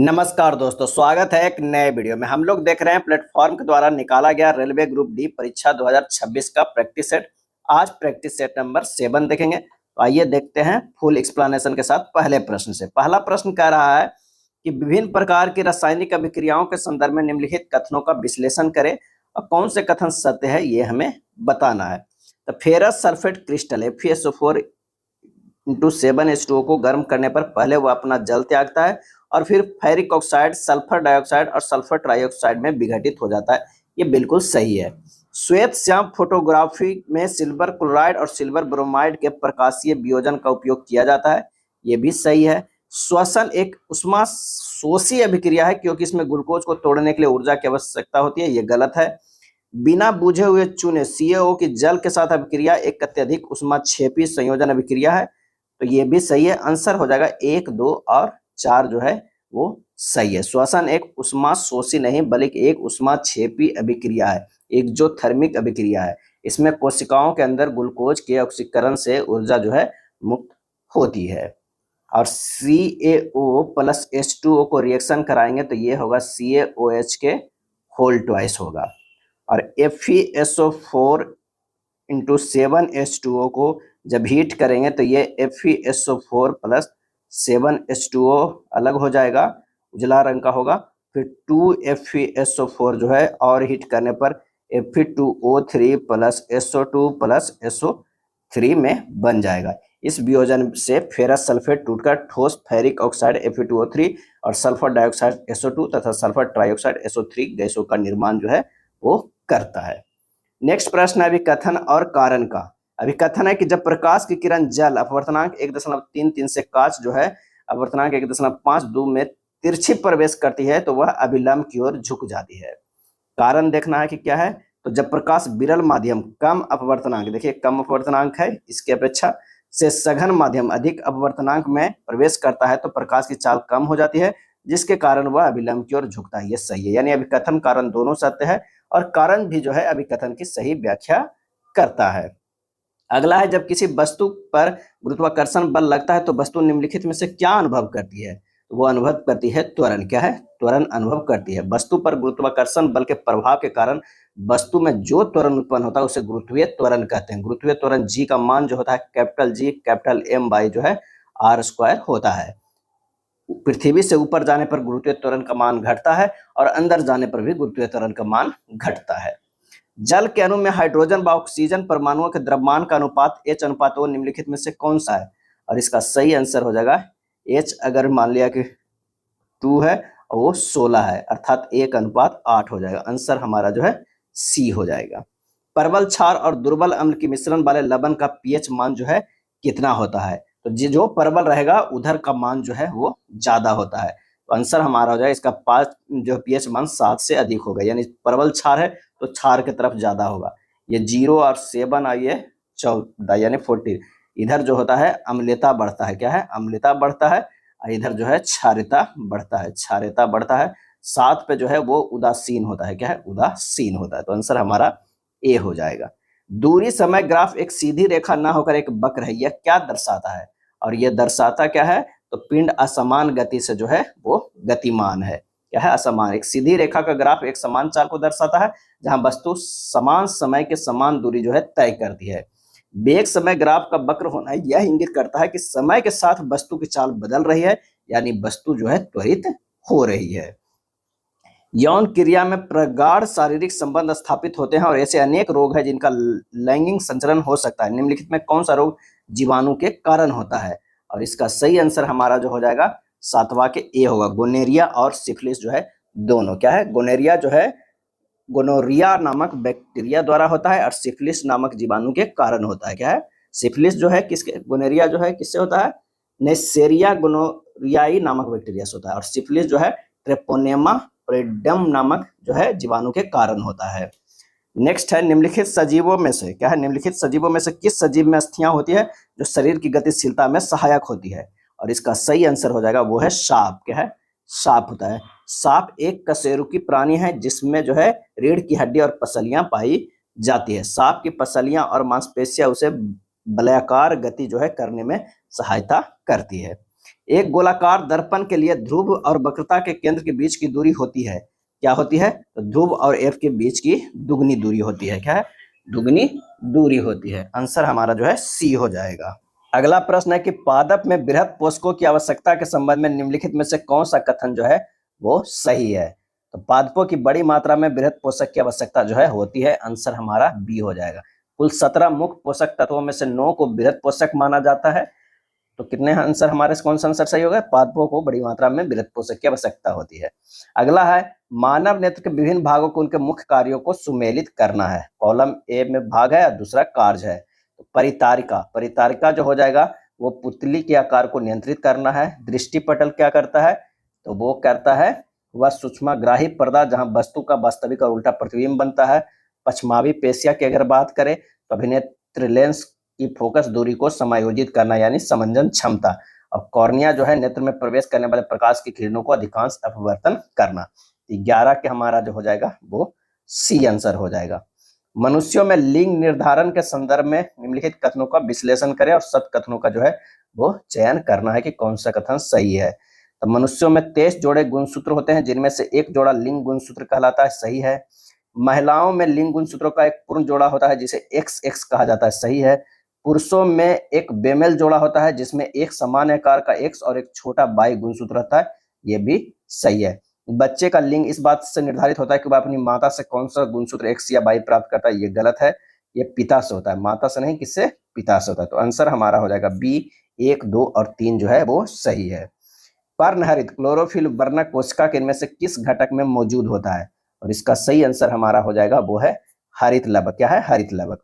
नमस्कार दोस्तों, स्वागत है एक नए वीडियो में। हम लोग देख रहे हैं प्लेटफॉर्म के द्वारा निकाला गया रेलवे ग्रुप डी परीक्षा 2026 का प्रैक्टिस सेट। आज प्रैक्टिस सेट नंबर 7 देखेंगे। तो आइए देखते हैं फुल एक्सप्लेनेशन के साथ पहले प्रश्न से। पहला प्रश्न कह रहा है कि विभिन्न प्रकार की रासायनिक अभिक्रियाओं के संदर्भ में निम्नलिखित कथनों का विश्लेषण करें और कौन से कथन सत्य है ये हमें बताना है। तो ferrous sulphate crystal FeSO4 into 7H2O को गर्म करने पर पहले वह अपना जल त्यागता है और फिर फेरिक ऑक्साइड, सल्फर डाइऑक्साइड और सल्फर ट्राइऑक्साइड में विघटित हो जाता है। ये बिल्कुल सही है। श्वेत श्याम फोटोग्राफी में सिल्वर क्लोराइड और सिल्वर ब्रोमाइड के प्रकाशीय वियोजन का उपयोग किया जाता है। ये भी सही है। श्वसन एक उष्मा शोषी अभिक्रिया है क्योंकि इसमें ग्लूकोज को तोड़ने के लिए ऊर्जा की आवश्यकता होती है। ये गलत है। बिना बुझे हुए चूने CaO की जल के साथ अभिक्रिया एक अत्यधिक उष्माक्षेपी संयोजन अभिक्रिया है। तो ये भी सही है। आंसर हो जाएगा 1, 2 और 4 जो है वो सही है। श्वसन एक उष्मा शोषी नहीं बल्कि एक उष्माक्षेपी अभिक्रिया है, एक्सोथर्मिक अभिक्रिया है। इसमें कोशिकाओं के अंदर ग्लूकोज के ऑक्सीकरण से ऊर्जा जो है मुक्त होती है। और CaO प्लस H2O को रिएक्शन कराएंगे तो ये होगा CaOH के होल ट्वाइस होगा। और FeSO4 इंटू 7H2O को जब हीट करेंगे तो ये FeSO4 प्लस 7H2O अलग हो जाएगा, उजला रंग का होगा। फिर 2FeSO4 जो है और हीट करने पर Fe2O3 plus SO2 plus SO3 में बन जाएगा। इस वियोजन से फेरस सल्फेट टूटकर ठोस फेरिक ऑक्साइड Fe2O3 और सल्फर डाइऑक्साइड SO2 तथा सल्फर ट्राइऑक्साइड SO3 गैसों का निर्माण जो है वो करता है। नेक्स्ट प्रश्न है अभिकथन और कारण का। अभिकथन है कि जब प्रकाश की किरण जल अपवर्तनांक 1.33 से कांच जो है अपवर्तनांक 1.52 में तिरछी प्रवेश करती है तो वह अभिलंब की ओर झुक जाती है। कारण देखना है कि क्या है। तो जब प्रकाश विरल माध्यम कम अपवर्तनांक, देखिए कम अपवर्तनांक है इसके अपेक्षा, से सघन माध्यम अधिक अपवर्तनांक में प्रवेश करता है तो प्रकाश की चाल कम हो जाती है जिसके कारण वह अभिलंब की ओर झुकता है। ये सही है। यानी अभिकथन कारण दोनों सत्य है और कारण भी जो है अभिकथन की सही व्याख्या करता है। अगला है जब किसी वस्तु पर गुरुत्वाकर्षण बल लगता है तो वस्तु निम्नलिखित में से क्या अनुभव करती है। वो अनुभव करती है त्वरण। क्या है? त्वरण अनुभव करती है। वस्तु पर गुरुत्वाकर्षण बल के प्रभाव के कारण वस्तु में जो त्वरण उत्पन्न होता है उसे गुरुत्वीय त्वरण कहते हैं। गुरुत्वीय त्वरण G का मान जो होता है कैपिटल G कैपिटल M जो है R² होता है। पृथ्वी से ऊपर जाने पर गुरुत्वीय त्वरण का मान घटता है और अंदर जाने पर भी गुरुत्वीय त्वरण का मान घटता है। जल के अणु में हाइड्रोजन व ऑक्सीजन परमाणुओं के द्रव्यमान का अनुपात H:2 निम्नलिखित में से कौन सा है। और इसका सही आंसर हो जाएगा H अगर मान लिया कि 2 है और वो 16 है अर्थात 1:8 हो जाएगा। आंसर हमारा जो है C हो जाएगा। परवल क्षार और दुर्बल अम्ल की मिश्रण वाले लवण का pH मान जो है कितना होता है। तो जो परवल रहेगा उधर का मान जो है वो ज्यादा होता है। तो आंसर हमारा हो जाएगा इसका 5 जो pH मान 7 से अधिक होगा। यानी परवल क्षार है तो क्षार की तरफ ज्यादा होगा। ये 0 और 7 और ये 14 यानी 40। इधर जो होता है अम्लता बढ़ता है। क्या है? अम्लता बढ़ता है। और इधर जो है क्षारता बढ़ता है। क्षारता बढ़ता है। 7 पे जो है वो उदासीन होता है। क्या है? उदासीन होता है। तो आंसर हमारा A हो जाएगा। दूरी समय ग्राफ एक सीधी रेखा ना होकर एक वक्र है। यह क्या दर्शाता है। और यह दर्शाता क्या है। तो पिंड असमान गति से जो है वो गतिमान है। क्या है? असमान। एक सीधी रेखा का ग्राफ एक समान चाल को दर्शाता है जहां वस्तु समान समय के समान दूरी जो है तय करती है। वेग समय ग्राफ का वक्र होना यह इंगित करता है कि समय के साथ वस्तु की चाल बदल रही है यानी वस्तु जो है त्वरित हो रही है। यौन क्रिया में प्रगाढ़ शारीरिक संबंध स्थापित होते हैं और ऐसे अनेक रोग हैं जिनका लैंगिक संचरण हो सकता है। निम्नलिखित में कौन सा रोग जीवाणु के कारण होता है। और इसका सही आंसर हमारा जो हो जाएगा 7वां के A होगा। गोनेरिया और सिफिलिस जो है दोनों। क्या है? गोनेरिया जो है गोनोरिया नामक बैक्टीरिया द्वारा होता है और सिफिलिस नामक जीवाणु के कारण होता है। क्या है? सिफिलिस जो है किसके, गोनेरिया जो है किससे होता है, नेसेरिया गोनोरियाई नामक बैक्टीरिया से होता है और सिफिलिस जो है ट्रेपोनेमा प्रेडम नामक जो है जीवाणु के कारण होता है। नेक्स्ट है निम्नलिखित सजीवों में से, क्या है, निम्नलिखित सजीवों में से किस सजीव में अस्थियां होती है जो शरीर की गतिशीलता में सहायक होती है। और इसका सही आंसर हो जाएगा वो है सांप। क्या है? सांप होता है। सांप एक कशेरुकी प्राणी है जिसमें जो है रीढ़ की हड्डी और पसलियां पाई जाती है। सांप की पसलियां और मांसपेशियां उसे वलयाकार गति जो है करने में सहायता करती है। एक गोलाकार दर्पण के लिए ध्रुव और वक्रता के केंद्र के बीच की दूरी होती है, क्या होती है? तो ध्रुव और एफ के बीच की दुगनी दूरी होती है। क्या है? दुगनी दूरी होती है। आंसर हमारा जो है सी हो जाएगा। अगला प्रश्न है कि पादप में बृहद पोषकों की आवश्यकता के संबंध में निम्नलिखित में से कौन सा कथन जो है वो सही है? तो पादपों की बड़ी मात्रा में बृहद पोषक की आवश्यकता जो है होती है। आंसर हमारा बी हो जाएगा। कुल 17 मुख्य पोषक तत्वों में से 9 को बृहद पोषक माना जाता है। तो कितने आंसर हमारे कौन सा आंसर सही होगा? पादपों को बड़ी मात्रा में बृहद पोषक की आवश्यकता होती है। अगला है मानव नेत्र के विभिन्न भागों को उनके मुख्य कार्यों को सुमेलित करना है। कॉलम ए में भाग है और दूसरा कार्य है। तो परितारिका जो हो जाएगा वो पुतली के आकार को नियंत्रित करना है। दृष्टिपटल क्या करता है? तो वो करता है वह सूक्ष्मग्राही पर्दा जहां वस्तु का वास्तविक और उल्टा प्रतिबिंब बनता है। पश्चिमावी पेशिया की अगर बात करें तो अभिनेत्र लेंस की फोकस दूरी को समायोजित करना यानी समंजन क्षमता। और कॉर्निया जो है नेत्र में प्रवेश करने वाले प्रकाश की किरणों को अधिकांश अपवर्तन करना। 11 के हमारा जो हो जाएगा वो सी आंसर हो जाएगा। मनुष्यों में लिंग निर्धारण के संदर्भ में निम्नलिखित कथनों का विश्लेषण करें और सत्य कथनों का जो है वो चयन करना है कि कौन सा कथन सही है। तो मनुष्यों में 23 जोड़े गुणसूत्र होते हैं जिनमें से एक जोड़ा लिंग गुणसूत्र कहलाता है, सही है। महिलाओं में लिंग गुणसूत्रों का एक पूर्ण जोड़ा होता है जिसे XX कहा जाता है, सही है। पुरुषों में एक बेमेल जोड़ा होता है जिसमें एक समान आकार का X और एक छोटा Y गुणसूत्र रहता है, ये भी सही है। बच्चे का लिंग इस बात से निर्धारित होता है कि वह अपनी माता से कौन सा गुणसूत्र X या Y प्राप्त करता है, ये गलत है। ये पिता से होता है, माता से नहीं, किससे? पिता से होता है। तो आंसर हमारा हो जाएगा बी। 1, 2 और 3 जो है वो सही है। पर्णहरित क्लोरोफिल वर्णक कोशिका के इनमें से किस घटक में मौजूद होता है? और इसका सही आंसर हमारा हो जाएगा वो है हरित लवक। क्या है? हरित लवक।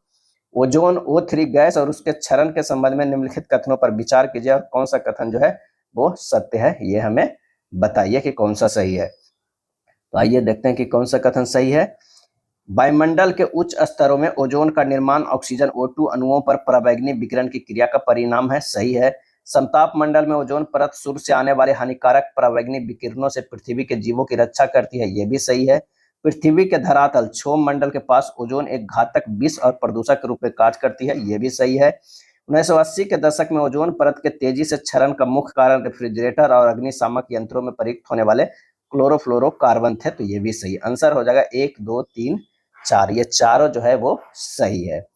ओजोन O3 गैस और उसके क्षरण के संबंध में निम्नलिखित कथनों पर विचार कीजिए और कौन सा कथन जो है वो सत्य है, ये हमें बताइए कि कौन सा सही है। तो आइए देखते हैं कि कौन सा कथन सही है। वायुमंडल के उच्च स्तरों में ओजोन का निर्माण ऑक्सीजन O2 अणुओं पर पराबैंगनी विकिरण की क्रिया का परिणाम है, सही है। समताप मंडल में ओजोन परत सूर्य से आने वाले हानिकारक पराबैंगनी विकिरणों से पृथ्वी के जीवों की रक्षा करती है, ये भी सही है। पृथ्वी के धरातल क्षोभ मंडल के पास ओजोन एक घातक विष और प्रदूषक के रूप में कार्य करती है, ये भी सही है। 1980 के दशक में ओजोन परत के तेजी से क्षरण का मुख्य कारण रेफ्रिजरेटर और अग्निशामक यंत्रों में प्रयुक्त होने वाले क्लोरोफ्लोरोकार्बन थे, तो ये भी सही। आंसर हो जाएगा 1, 2, 3, 4, ये चारों जो है वो सही है।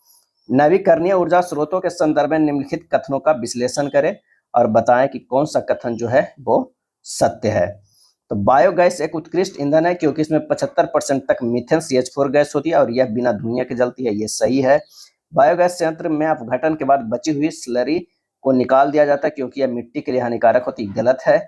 नवीकरणीय ऊर्जा स्रोतों के संदर्भ में निम्नलिखित कथनों का विश्लेषण करें और बताएं कि कौन सा कथन जो है वो सत्य है। तो बायोगैस एक उत्कृष्ट ईंधन है क्योंकि इसमें 75% तक मीथेन CH4 गैस होती है और यह बिना धुएं के जलती है, ये सही है। बायोगैस संयंत्र में अपघटन के बाद बची हुई स्लरी को निकाल दिया जाता है क्योंकि यह मिट्टी के लिए हानिकारक होती है, गलत है।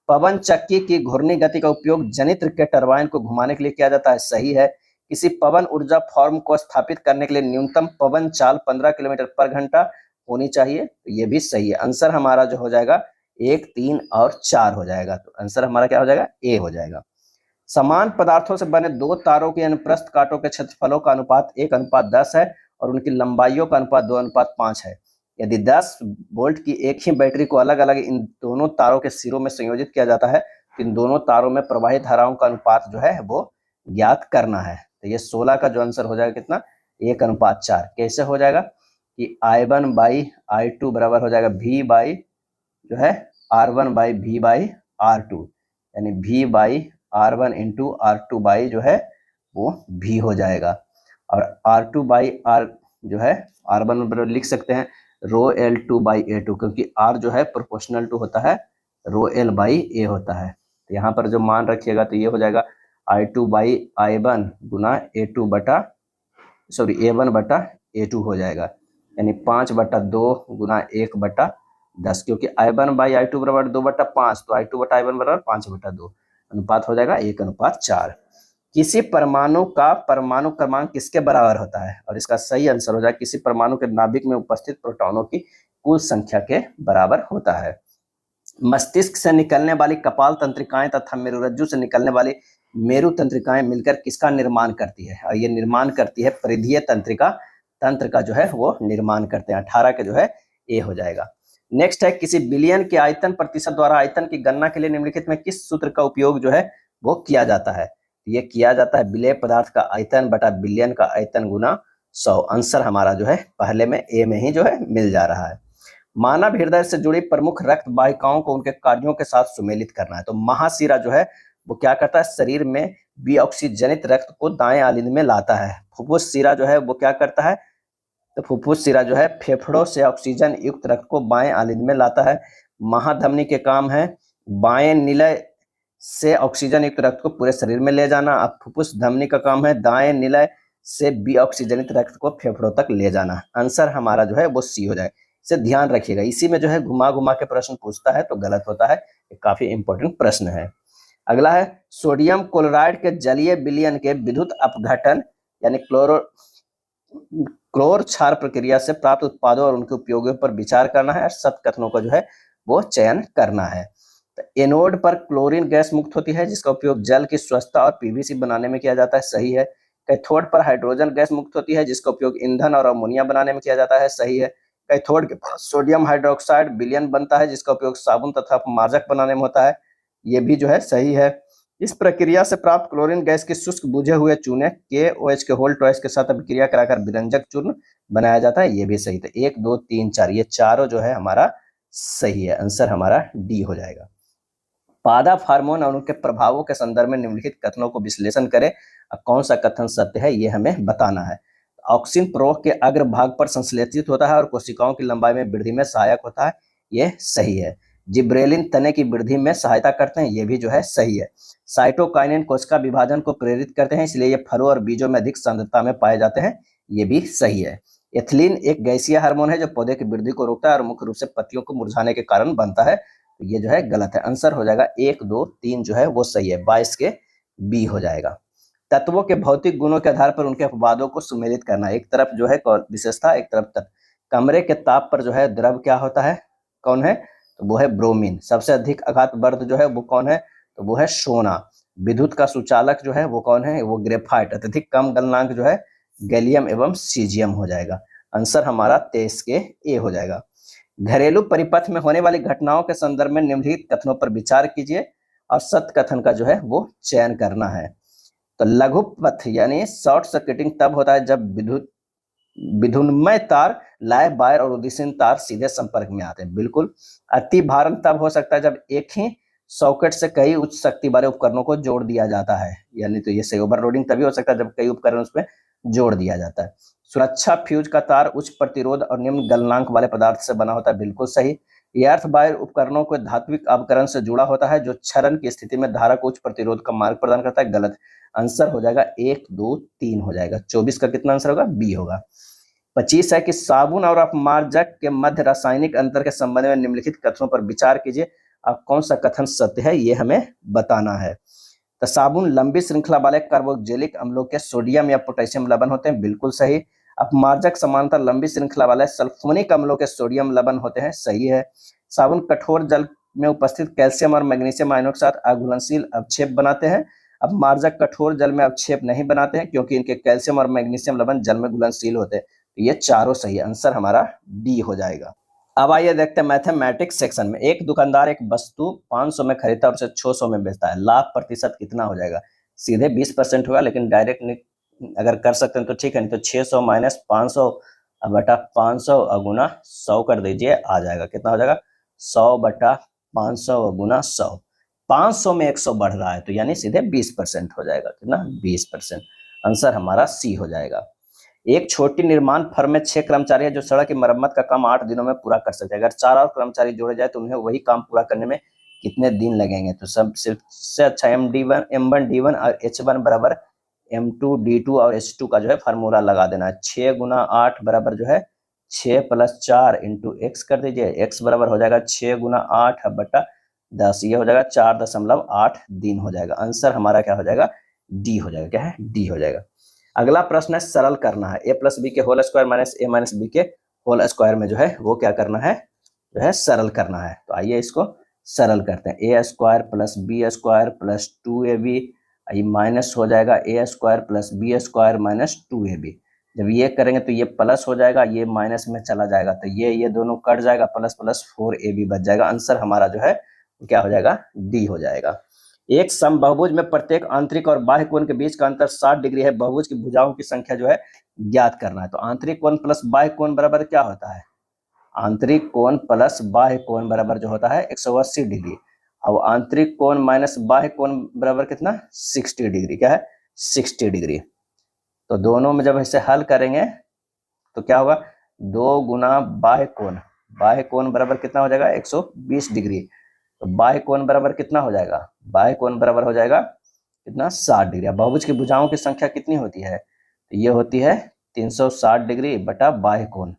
पवन चक्की की घूर्णी गति का उपयोग जनित्र के टरबाइन को घुमाने के लिए किया जाता है, सही है। किसी पवन ऊर्जा फॉर्म को स्थापित करने के लिए न्यूनतम पवन चाल 15 किलोमीटर पर घंटा होनी चाहिए, तो ये भी सही है। आंसर हमारा जो हो जाएगा 1, 3 और 4 हो जाएगा। तो आंसर हमारा क्या हो जाएगा? ए हो जाएगा। समान पदार्थों से बने दो तारों के अनुप्रस्थ कांटों के क्षेत्रफलों का अनुपात 1:10 है और उनकी लंबाइयों का अनुपात 2:5 है। यदि 10 वोल्ट की एक ही बैटरी को अलग अलग इन दोनों तारों के सिरों में संयोजित किया जाता है तो इन दोनों तारों में प्रवाहित धाराओं का अनुपात जो है वो ज्ञात करना है। तो ये 16 का जो आंसर हो जाएगा कितना? 1:4। कैसे हो जाएगा कि I1/I2 बराबर हो जाएगा V जो है R1/V/R2, यानी V/R1 इंटू R2 जो है वो V हो जाएगा। और R2/R जो है R1 बराबर लिख सकते हैं ρL2/A2 क्योंकि R जो है प्रोपोर्शनल टू होता है ρL/A होता है। तो यहाँ पर जो मान रखिएगा तो ये हो जाएगा I2/I1 गुना A1/A2 हो जाएगा, यानी 5/2 गुना 1/10 क्योंकि I1/I2 बराबर 2/5 तो I2/I1 बराबर 5/2 अनुपात हो जाएगा 1:4। किसी परमाणु का परमाणु क्रमांक किसके बराबर होता है? और इसका सही आंसर हो जाएगा किसी परमाणु के नाभिक में उपस्थित प्रोटॉनों की कुल संख्या के बराबर होता है। मस्तिष्क से निकलने वाली कपाल तंत्रिकाएं तथा मेरुरज्जु से निकलने वाली मेरु तंत्रिकाएं मिलकर किसका निर्माण करती है? और ये निर्माण करती है परिधीय तंत्र का जो है वो निर्माण करते हैं। 18 के जो है ए हो जाएगा। नेक्स्ट है किसी बिलियन के आयतन प्रतिशत द्वारा आयतन की गणना के लिए निम्नलिखित में किस सूत्र का उपयोग जो है वो किया जाता है? ये किया जाता है विलेय पदार्थ का आयतन बटा बिलियन का आयतन गुना 100। आंसर हमारा जो है पहले में ए में ही जो है मिल जा रहा है। मानव हृदय से जुड़ी प्रमुख रक्त वाहिकाओं को उनके कार्यों के साथ सुमेलित करना है। तो महाशिरा जो है वो क्या करता है, शरीर में विऑक्सीजनित रक्त को दाएं आलिंद में लाता है। फुफ्फुस शिरा जो है वो क्या करता है, तो फुफ्फुस शिरा जो है फेफड़ों से ऑक्सीजन युक्त रक्त को बाएं आलिंद में लाता है। महाधमनी के काम है बाएं निलय से ऑक्सीजन युक्त रक्त को पूरे शरीर में ले जाना। अब फुफ्फुस धमनी का काम है दाएं निलय से विऑक्सीजनित रक्त को फेफड़ों तक ले जाना। आंसर हमारा जो है वो सी हो जाए, इसे ध्यान रखिएगा। इसी में जो है घुमा घुमा के प्रश्न पूछता है तो गलत होता है, ये काफी इंपॉर्टेंट प्रश्न है। अगला है सोडियम क्लोराइड के जलीय विलयन के विद्युत अपघटन यानी क्लोर क्षार प्रक्रिया से प्राप्त उत्पादों और उनके उपयोगों पर विचार करना है और सत्य कथनों का जो है वो चयन करना है। तो एनोड पर क्लोरीन गैस मुक्त होती है जिसका उपयोग जल की स्वच्छता और पीवीसी बनाने में किया जाता है, सही है। कैथोड पर हाइड्रोजन गैस मुक्त होती है जिसका उपयोग ईंधन और अमोनिया बनाने में किया जाता है, सही है। कैथोड के पास सोडियम हाइड्रोक्साइड विलयन बनता है जिसका उपयोग साबुन तथा मार्जक बनाने में होता है, ये भी जो है सही है। इस प्रक्रिया से प्राप्त क्लोरीन गैस के शुष्क बुझे हुए चूने KOH के होल्ड टॉयस के साथ अभिक्रिया कराकर विरंजक चूर्ण बनाया जाता है, ये भी सही। तो 1 2 3 4 ये चारों जो है हमारा सही है, आंसर हमारा डी हो जाएगा। पादप हार्मोन और उनके प्रभावों के संदर्भ में निम्नलिखित कथनों को विश्लेषण करें, कौन सा कथन सत्य है ये हमें बताना है। ऑक्सिन प्रोह के अग्रभाग पर संश्लेषित होता है और कोशिकाओं की लंबाई में वृद्धि में सहायक होता है, ये सही है। जिब्रेलिन तने की वृद्धि में सहायता करते हैं, ये भी जो है सही है। साइटोकाइनिन कोशिका विभाजन को प्रेरित करते हैं इसलिए ये फलों और बीजों में अधिक सांद्रता में पाए जाते हैं, ये भी सही है। एथिलीन एक गैसीय हार्मोन है जो पौधे की वृद्धि को रोकता है और मुख्य रूप से पत्तियों को मुरझाने के कारण बनता है, तो ये जो है गलत है। आंसर हो जाएगा 1 2 3 जो है वो सही है, 22 के बी हो जाएगा। तत्वों के भौतिक गुणों के आधार पर उनके अपवादों को सुमेलित करना, एक तरफ जो है विशेषता एक तरफ तत्व। कमरे के ताप पर जो है द्रव क्या होता है, कौन है, तो वो है ब्रोमीन। सबसे अधिक आघात वर्ध जो है वो कौन है, तो वो है सोना। विद्युत का सुचालक जो है वो कौन है, वो ग्रेफाइट। अत्यधिक कम गलनांक जो है गैलियम एवं सीजियम हो जाएगा। आंसर हमारा 23 के ए हो जाएगा। घरेलू परिपथ में होने वाली घटनाओं के संदर्भ में निम्नलिखित कथनों पर विचार कीजिए और सत्य कथन का जो है वो चयन करना है। तो लघु पथ यानी शॉर्ट सर्किटिंग तब होता है जब विद्युन्मय तार, लाइव वायर और उद्देश्यहीन तार सीधे संपर्क में आते हैं, बिल्कुल। अति भारण तब हो सकता है जब एक ही सॉकेट से कई उच्च शक्ति वाले उपकरणों को जोड़ दिया जाता है, यानी तो ये सही। ओवरलोडिंग तभी हो सकता है जब कई उपकरण उसमें जोड़ दिया जाता है। सुरक्षा फ्यूज का तार उच्च प्रतिरोध और निम्न गलनांक वाले पदार्थ से बना होता है, बिल्कुल सही। अर्थ वायर उपकरणों को धात्विक अवकरण से जुड़ा होता है जो क्षरण की स्थिति में धारा को उच्च प्रतिरोध का मार्ग प्रदान करता है, गलत। आंसर हो जाएगा 1 2 3 हो जाएगा। 24 का कितना आंसर होगा, बी होगा। 25 है कि साबुन और अपमार्जक के मध्य रासायनिक अंतर के संबंध में निम्नलिखित कथनों पर विचार कीजिए, अब कौन सा कथन सत्य है ये हमें बताना है। तो साबुन लंबी श्रृंखला वाले कार्बोक्जिलिक अम्लों के सोडियम या पोटेशियम लवण होते हैं, बिल्कुल सही। अपमार्जक समानांतर लंबी श्रृंखला वाले सल्फोनिक अम्लों के सोडियम लवण होते हैं, सही है। साबुन कठोर जल में उपस्थित कैल्शियम और मैग्नीशियम आयनों के साथ अघुलनशील अवक्षेप बनाते हैं। अपमार्जक कठोर जल में अवक्षेप नहीं बनाते हैं क्योंकि इनके कैल्शियम और मैग्नीशियम लवण जल में घुलनशील होते हैं, ये चारों सही है। आंसर हमारा डी हो जाएगा। अब आइए देखते हैं मैथमेटिक्स सेक्शन में। एक दुकानदार एक वस्तु 500 में खरीदता है और उसे 600 में बेचता है, लाभ प्रतिशत कितना हो जाएगा। सीधे 20% होगा, लेकिन डायरेक्ट अगर कर सकते हैं तो ठीक है, नहीं तो 600 माइनस 500 बटा 500 गुना 100 कर दीजिए, आ जाएगा। कितना हो जाएगा, 100 बटा 500 गुना 100। 500 में 100 बढ़ रहा है तो यानी सीधे 20% हो जाएगा। कितना, 20%। आंसर हमारा सी हो जाएगा। एक छोटी निर्माण फर्म में 6 कर्मचारी है जो सड़क की मरम्मत का काम 8 दिनों में पूरा कर सकते हैं। अगर 4 और कर्मचारी जोड़े जाए तो उन्हें वही काम पूरा करने में कितने दिन लगेंगे। तो सबसे अच्छा M1 D1 और H1 बराबर M2 D2 और H2 का जो है फार्मूला लगा देना है। 6 गुना 8 बराबर जो है 6 प्लस 4 इंटू x कर दीजिए। x बराबर हो जाएगा 6 गुना 8 बटा 10, ये हो जाएगा 4.8 दिन हो जाएगा। आंसर हमारा क्या हो जाएगा, डी हो जाएगा। क्या है, डी हो जाएगा। अगला प्रश्न है सरल करना है। a प्लस बी के होल स्क्वायर माइनस ए माइनस बी के होल स्क्वायर में जो है वो क्या करना है, जो है सरल करना है। तो आइए इसको सरल करते हैं। A square plus B square plus 2ab, ये माइनस हो जाएगा A square plus B square minus 2ab। जब ये करेंगे तो ये प्लस हो जाएगा, ये माइनस में चला जाएगा तो ये दोनों कट जाएगा, प्लस प्लस 4ab बच जाएगा। आंसर हमारा जो है क्या हो जाएगा, डी हो जाएगा। एक समबाहुभुज में प्रत्येक आंतरिक और बाह्य कोण के बीच का अंतर 60 डिग्री है। बहुभुज की भुजाओं की संख्या जो है ज्ञात करना है। तो आंतरिक कोण प्लस बाह्य कोण बराबर क्या होता है, आंतरिक कोण प्लस बाह्य कोण बराबर जो होता है 180 डिग्री। अब आंतरिक कोण माइनस बाह्य कोण बराबर कितना 60 डिग्री, क्या है 60 डिग्री। तो दोनों में जब इसे हल करेंगे तो क्या होगा 2 गुना बाह्य कोण बराबर कितना हो जाएगा 120 डिग्री। तो बाह्य कोण बराबर कितना हो जाएगा, बाह्य कोण बराबर हो जाएगा कितना 60 डिग्री। बहुभुज की भुजाओं की संख्या कितनी होती है, तो ये होती है 360 डिग्री बटा बाह्य कोण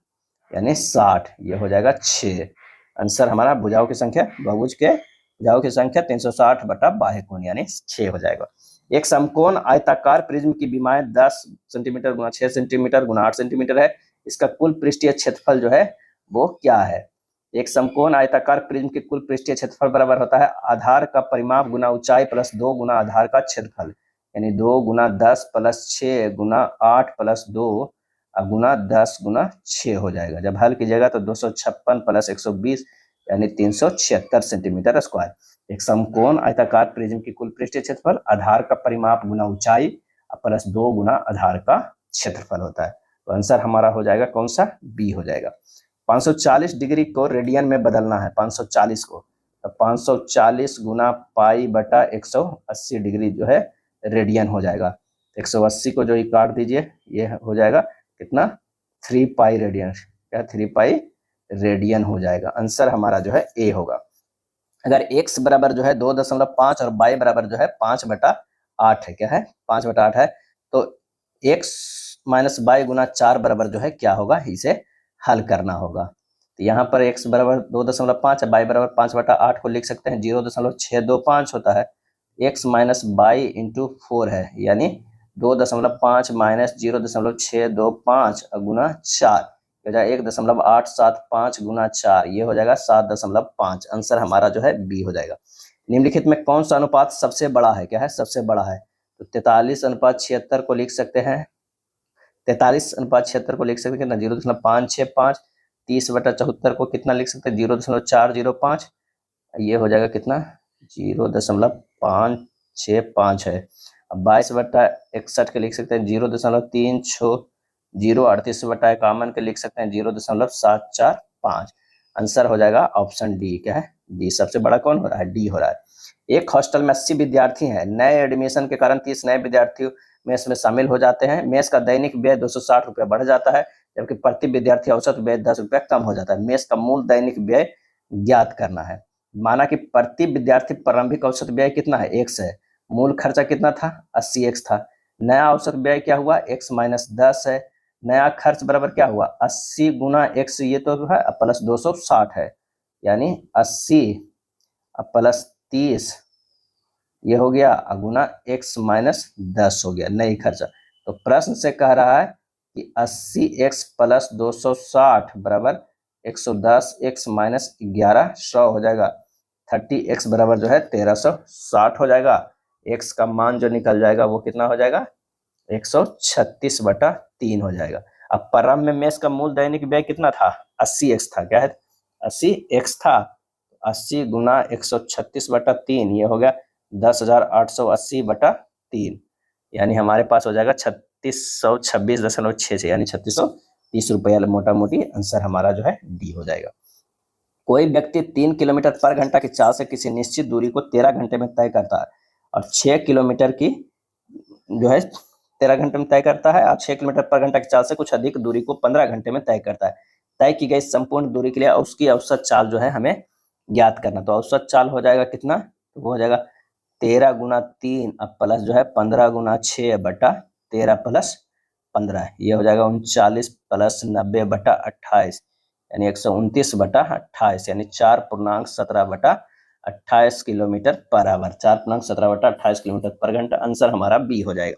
यानी 60, ये हो जाएगा 6। आंसर हमारा भुजाओं की संख्या, बहुभुज के भुजाओं की संख्या 360 बटा बाह्य कोण यानी 6 हो जाएगा। एक समकोण आयताकार प्रिज्म की विमाएं 10 सेंटीमीटर गुना 6 सेंटीमीटर गुना 8 सेंटीमीटर है। इसका कुल पृष्ठीय क्षेत्रफल जो है वो क्या है। एक समकोण आयताकार प्रिज्म के कुल पृष्ठीय क्षेत्रफल बराबर होता है आधार का परिमाप गुना ऊंचाई प्लस 2 गुना आधार का क्षेत्रफल, यानी 2 गुना 10 प्लस 6 गुना 8 प्लस 2 गुना 10 गुना 6 हो जाएगा। जब हल कीजिएगा तो 256 प्लस 120 यानी 376 सेंटीमीटर स्क्वायर। एक समकोण आयताकार प्रिज्म की कुल पृष्ठीय क्षेत्रफल आधार का परिमाप गुना ऊंचाई प्लस 2 गुना आधार का क्षेत्रफल होता है। तो आंसर हमारा हो जाएगा कौन सा, बी हो जाएगा। 540 डिग्री को रेडियन में बदलना है, 540 को, तो 540 गुना पाई बटा 180 डिग्री जो है रेडियन हो जाएगा। 180 को जो ये काट दीजिए, ये हो जाएगा कितना 3 पाई रेडियन, क्या 3 पाई रेडियन हो जाएगा। आंसर हमारा जो है ए होगा। अगर x बराबर जो है 2.5 और y बराबर जो है 5/8 है, क्या है 5/8 है, तो x माइनस वाई गुना 4 बराबर जो है क्या होगा, इसे हल करना होगा। तो यहाँ पर x बराबर 2.5 है, y बराबर 5/8 को लिख सकते हैं 0.625 होता है। x माइनस वाई इंटू 4 है, यानी 2.5 माइनस 0.625 गुना 4 हो जाएगा 1.875 गुना 4, ये हो जाएगा 7.5। आंसर हमारा जो है बी हो जाएगा। निम्नलिखित में कौन सा अनुपात सबसे बड़ा है, क्या है सबसे बड़ा है, तो 43:76 को लिख सकते हैं, 43:76 को लिख सकते हैं कितना 0.565। 30/74 को कितना लिख सकते हैं 0.405, ये हो जाएगा कितना 0.565 है। अब 22/61 के लिख सकते हैं 0.36, 0.38/51 के लिख सकते हैं 0.745। आंसर हो जाएगा ऑप्शन डी, क्या है डी। सबसे बड़ा कौन हो रहा है, डी हो रहा है। एक हॉस्टल में 80 विद्यार्थी हैं, नए एडमिशन के कारण 30 नए विद्यार्थी मेस में शामिल हो जाते हैं। मेस का दैनिक व्यय 260 रुपया बढ़ जाता है, जबकि प्रति विद्यार्थी औसत व्यय 10 रुपया कम हो जाता है। मेस का मूल दैनिक व्यय ज्ञात करना है। माना कि प्रति विद्यार्थी प्रारंभिक औसत व्यय कितना है, x है, मूल खर्चा कितना था 80x था, नया औसत व्यय क्या हुआ x माइनस 10 है, नया खर्च बराबर क्या हुआ 80 गुना x, ये तो है प्लस 260 है, यानी 80 प्लस 30 ये हो गया गुना x माइनस 10 हो गया नई खर्चा। तो प्रश्न से कह रहा है कि 80x प्लस 260 बराबर 110x माइनस 1100 हो जाएगा। 30x बराबर जो है 1360 हो जाएगा। x का मान जो निकल जाएगा वो कितना हो जाएगा 136/3 हो जाएगा। अब प्रारंभ में मेस का मूल दैनिक व्यय कितना था 80x था, क्या है 80x था, 80 गुना 136/3 ये हो गया 10,880/3, यानी हमारे पास हो जाएगा 3626.6, यानी 3630 रुपया मोटा मोटी। आंसर हमारा जो है डी हो जाएगा। कोई व्यक्ति 3 किलोमीटर पर घंटा की चाल से किसी निश्चित दूरी को 13 घंटे में तय करता है और 6 किलोमीटर की जो है 13 घंटे में तय करता है और 6 किलोमीटर पर घंटा की चाल से कुछ अधिक दूरी को 15 घंटे में तय करता है। तय की गई संपूर्ण दूरी के लिए उसकी औसत चाल जो है हमें ज्ञात करना। तो औसत चाल हो जाएगा कितना, तो वो हो जाएगा 13 गुना 3 अब प्लस जो है 15 गुना 6 बटा 13 प्लस 15, ये हो जाएगा 39 प्लस 90/28 यानी 129/28, यानी 4.17/28 किलोमीटर पर आवर, 4.17/28 किलोमीटर पर घंटा। आंसर हमारा बी हो जाएगा।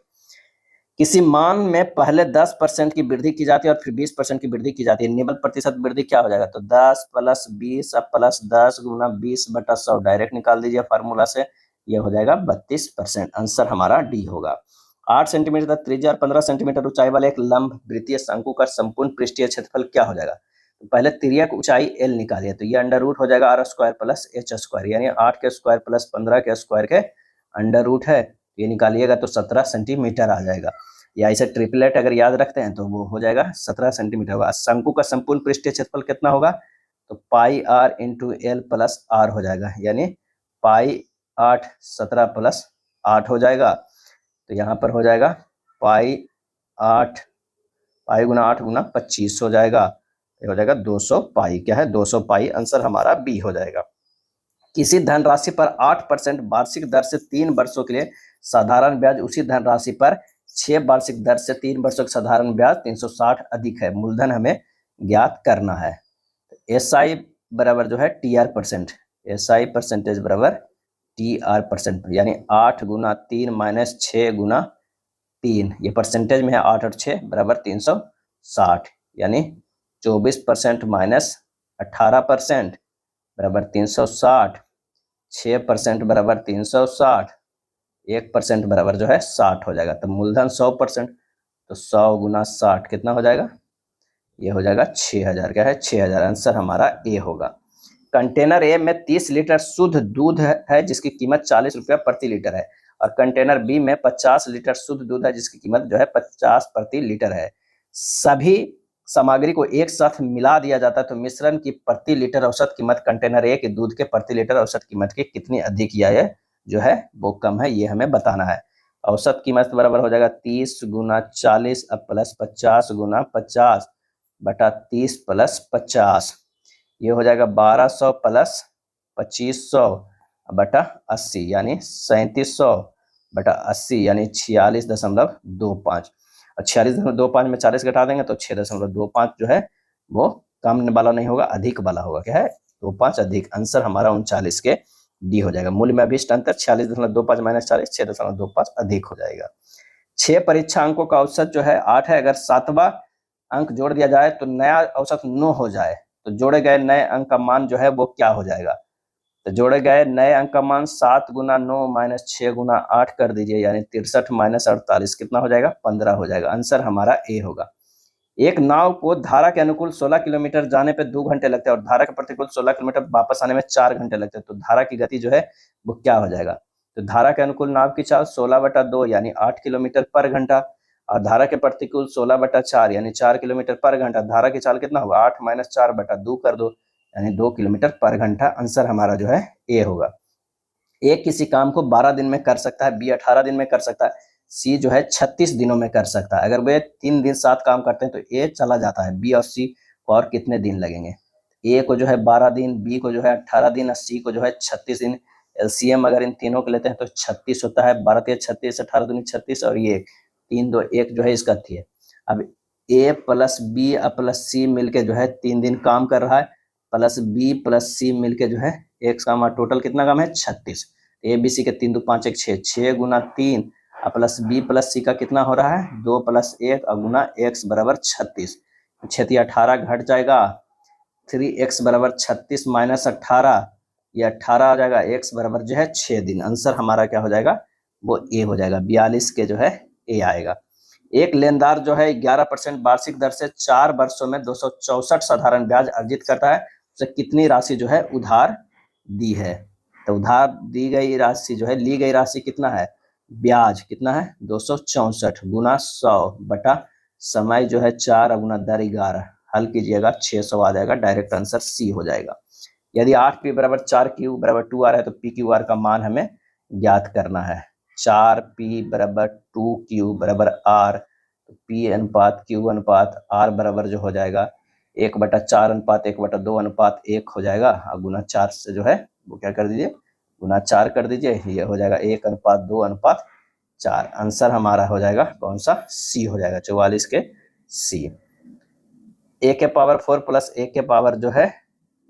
किसी मान में पहले 10% की वृद्धि की जाती है और फिर 20% की वृद्धि की जाती है, निम्न प्रतिशत वृद्धि क्या हो जाएगा, तो 10 प्लस 20 अब प्लस 10 गुना 20/100 डायरेक्ट निकाल दीजिए फार्मूला से, ये हो जाएगा 32%। आंसर हमारा डी होगा। 8 सेंटीमीटर तक त्रिज्या और 15 सेंटीमीटर ऊंचाई वाले एक लंब वृत्तीय शंकु का संपूर्ण पृष्ठीय क्षेत्रफल क्या हो जाएगा। तो पहले तिर्यक ऊंचाई l निकालिए, तो ये अंडर रूट हो जाएगा r² प्लस h², यानी 8 के स्क्वायर प्लस 15 के स्क्वायर के अंडर रूट है, ये निकालिएगा तो 17 सेंटीमीटर आ जाएगा। या इसे ट्रिपलेट अगर याद रखते हैं तो वो हो जाएगा 17 सेंटीमीटर होगा। शंकु का संपूर्ण पृष्ठीय क्षेत्रफल कितना होगा, तो pi R into L plus R हो जाएगा, यानी पाई 8 17 प्लस 8 हो जाएगा। तो यहाँ पर हो जाएगा पाई 8 पाई गुना 8 गुना 25 हो जाएगा, ये हो जाएगा 200 पाई। क्या है, 200 पाई। आंसर हमारा बी हो जाएगा। किसी धनराशि पर 8% वार्षिक दर से 3 वर्षों के लिए साधारण ब्याज उसी धनराशि पर 6 वार्षिक दर से 3 वर्षों का साधारण ब्याज 360 अधिक है। मूलधन हमें ज्ञात करना है। एस आई बराबर जो है T R percent, S I percentage बराबर टी आर परसेंट, यानी 8 गुना 3 माइनस 6 गुना 3, ये परसेंटेज में है 8 और 6 बराबर 360, यानी 24% माइनस 18% बराबर 360, 6% बराबर 360, 1% बराबर जो है 60 हो जाएगा। तो मूलधन 100%, तो 100 गुना 60 कितना हो जाएगा, ये हो जाएगा 6000। क्या है, 6000। आंसर हमारा ए होगा। कंटेनर ए में 30 लीटर शुद्ध दूध है जिसकी कीमत 40 रुपया प्रति लीटर है, और कंटेनर बी में 50 लीटर शुद्ध दूध है जिसकी कीमत जो है 50 प्रति लीटर है। सभी सामग्री को एक साथ मिला दिया जाता है तो मिश्रण की प्रति लीटर औसत कीमत कंटेनर ए के दूध के प्रति लीटर औसत कीमत की कितनी अधिक या जो है वो कम है, ये हमें बताना है। औसत कीमत बराबर हो जाएगा 30 गुना 40 प्लस 50 गुना 50 बटा 30 प्लस 50, ये हो जाएगा 1200 प्लस 2500 बटा 80, यानी 3700 बटा 80, यानी 46.25। और 46.25 में 40 घटा देंगे तो 6.25 जो है वो कम वाला नहीं होगा, अधिक वाला होगा। क्या है, 25 अधिक। आंसर हमारा 39 के डी हो जाएगा। मूल्य में अभिष्ट अंतर 46.25 माइनस 40, 6.25 अधिक हो जाएगा। 6 परीक्षा अंकों का औसत जो है 8 है। अगर 7वां अंक जोड़ दिया जाए तो नया औसत 9 हो जाए, तो जोड़े गए नए अंक का मान जो है वो क्या हो जाएगा, तो जोड़े गए नए अंक का मान 7 गुना 9 माइनस 6 गुना 8 कर दीजिए, यानी 63 माइनस 48 कितना हो जाएगा, 15 हो जाएगा। आंसर हमारा ए होगा। एक नाव को धारा के अनुकूल 16 किलोमीटर जाने पे 2 घंटे लगते हैं और धारा के प्रतिकूल 16 किलोमीटर वापस आने में 4 घंटे लगते हैं, तो धारा की गति जो है वो क्या हो जाएगा, तो धारा के अनुकूल नाव की चाल 16/2 यानी 8 किलोमीटर पर घंटा, और धारा के प्रतिकूल 16/4 यानी 4 किलोमीटर पर घंटा। धारा की चाल कितना होगा, 8 माइनस 4/2 कर दो, यानी 2 किलोमीटर पर घंटा। आंसर हमारा जो है ए होगा। ए किसी काम को 12 दिन में कर सकता है, बी 18 दिन में कर सकता है, सी जो है 36 दिनों में कर सकता है। अगर वे 3 दिन साथ काम करते हैं तो ए चला जाता है। बी और सी को और कितने दिन लगेंगे, ए को जो है 12 दिन, बी को जो है 18 दिन और सी को जो है 36 दिन। एलसीएम अगर इन तीनों को लेते हैं तो 36 होता है, 12 तिया 36, 18 दूनी 36 और ये 3 2 1 जो है इसका थी। अब ए प्लस बी प्लस सी मिलके जो है 3 दिन काम कर रहा है, प्लस बी प्लस सी मिलके जो है एक काम, टोटल कितना काम है 36। ए बी सी के 3 2 5 1 6, 6 गुना 3 प्लस बी प्लस सी का कितना हो रहा है 2 प्लस 1 और गुना x बराबर 36, 6 18 घट जाएगा, 3x बराबर 36 माइनस 18, ये 18 आ जाएगा, x बराबर जो है 6 दिन। आंसर हमारा क्या हो जाएगा, वो ए हो जाएगा। 42 के जो है ए आएगा। एक लेनदार जो है 11% वार्षिक दर से 4 वर्षों में 264 साधारण ब्याज अर्जित करता है, उसे कितनी राशि जो है उधार दी है, तो उधार दी गई राशि जो है, ली गई राशि कितना है, ब्याज कितना है 264 गुना 100 बटा समय जो है 4 गुना दर 11, हल कीजिएगा 600 आ जाएगा। डायरेक्ट आंसर सी हो जाएगा। यदि 8p बराबर 4q बराबर 2r है तो pqr का मान हमें ज्ञात करना है। 4p बराबर 2q बराबर r, तो p अनुपात q अनुपात r बराबर जो हो जाएगा 1/4 अनुपात 1/2 अनुपात 1 हो जाएगा, और गुना 4 से जो है वो क्या कर दीजिए, गुना 4 कर दीजिए, ये हो जाएगा 1/2/4। आंसर हमारा हो जाएगा कौन सा, सी हो जाएगा, 44 के सी। a के पावर 4 प्लस a के पावर जो है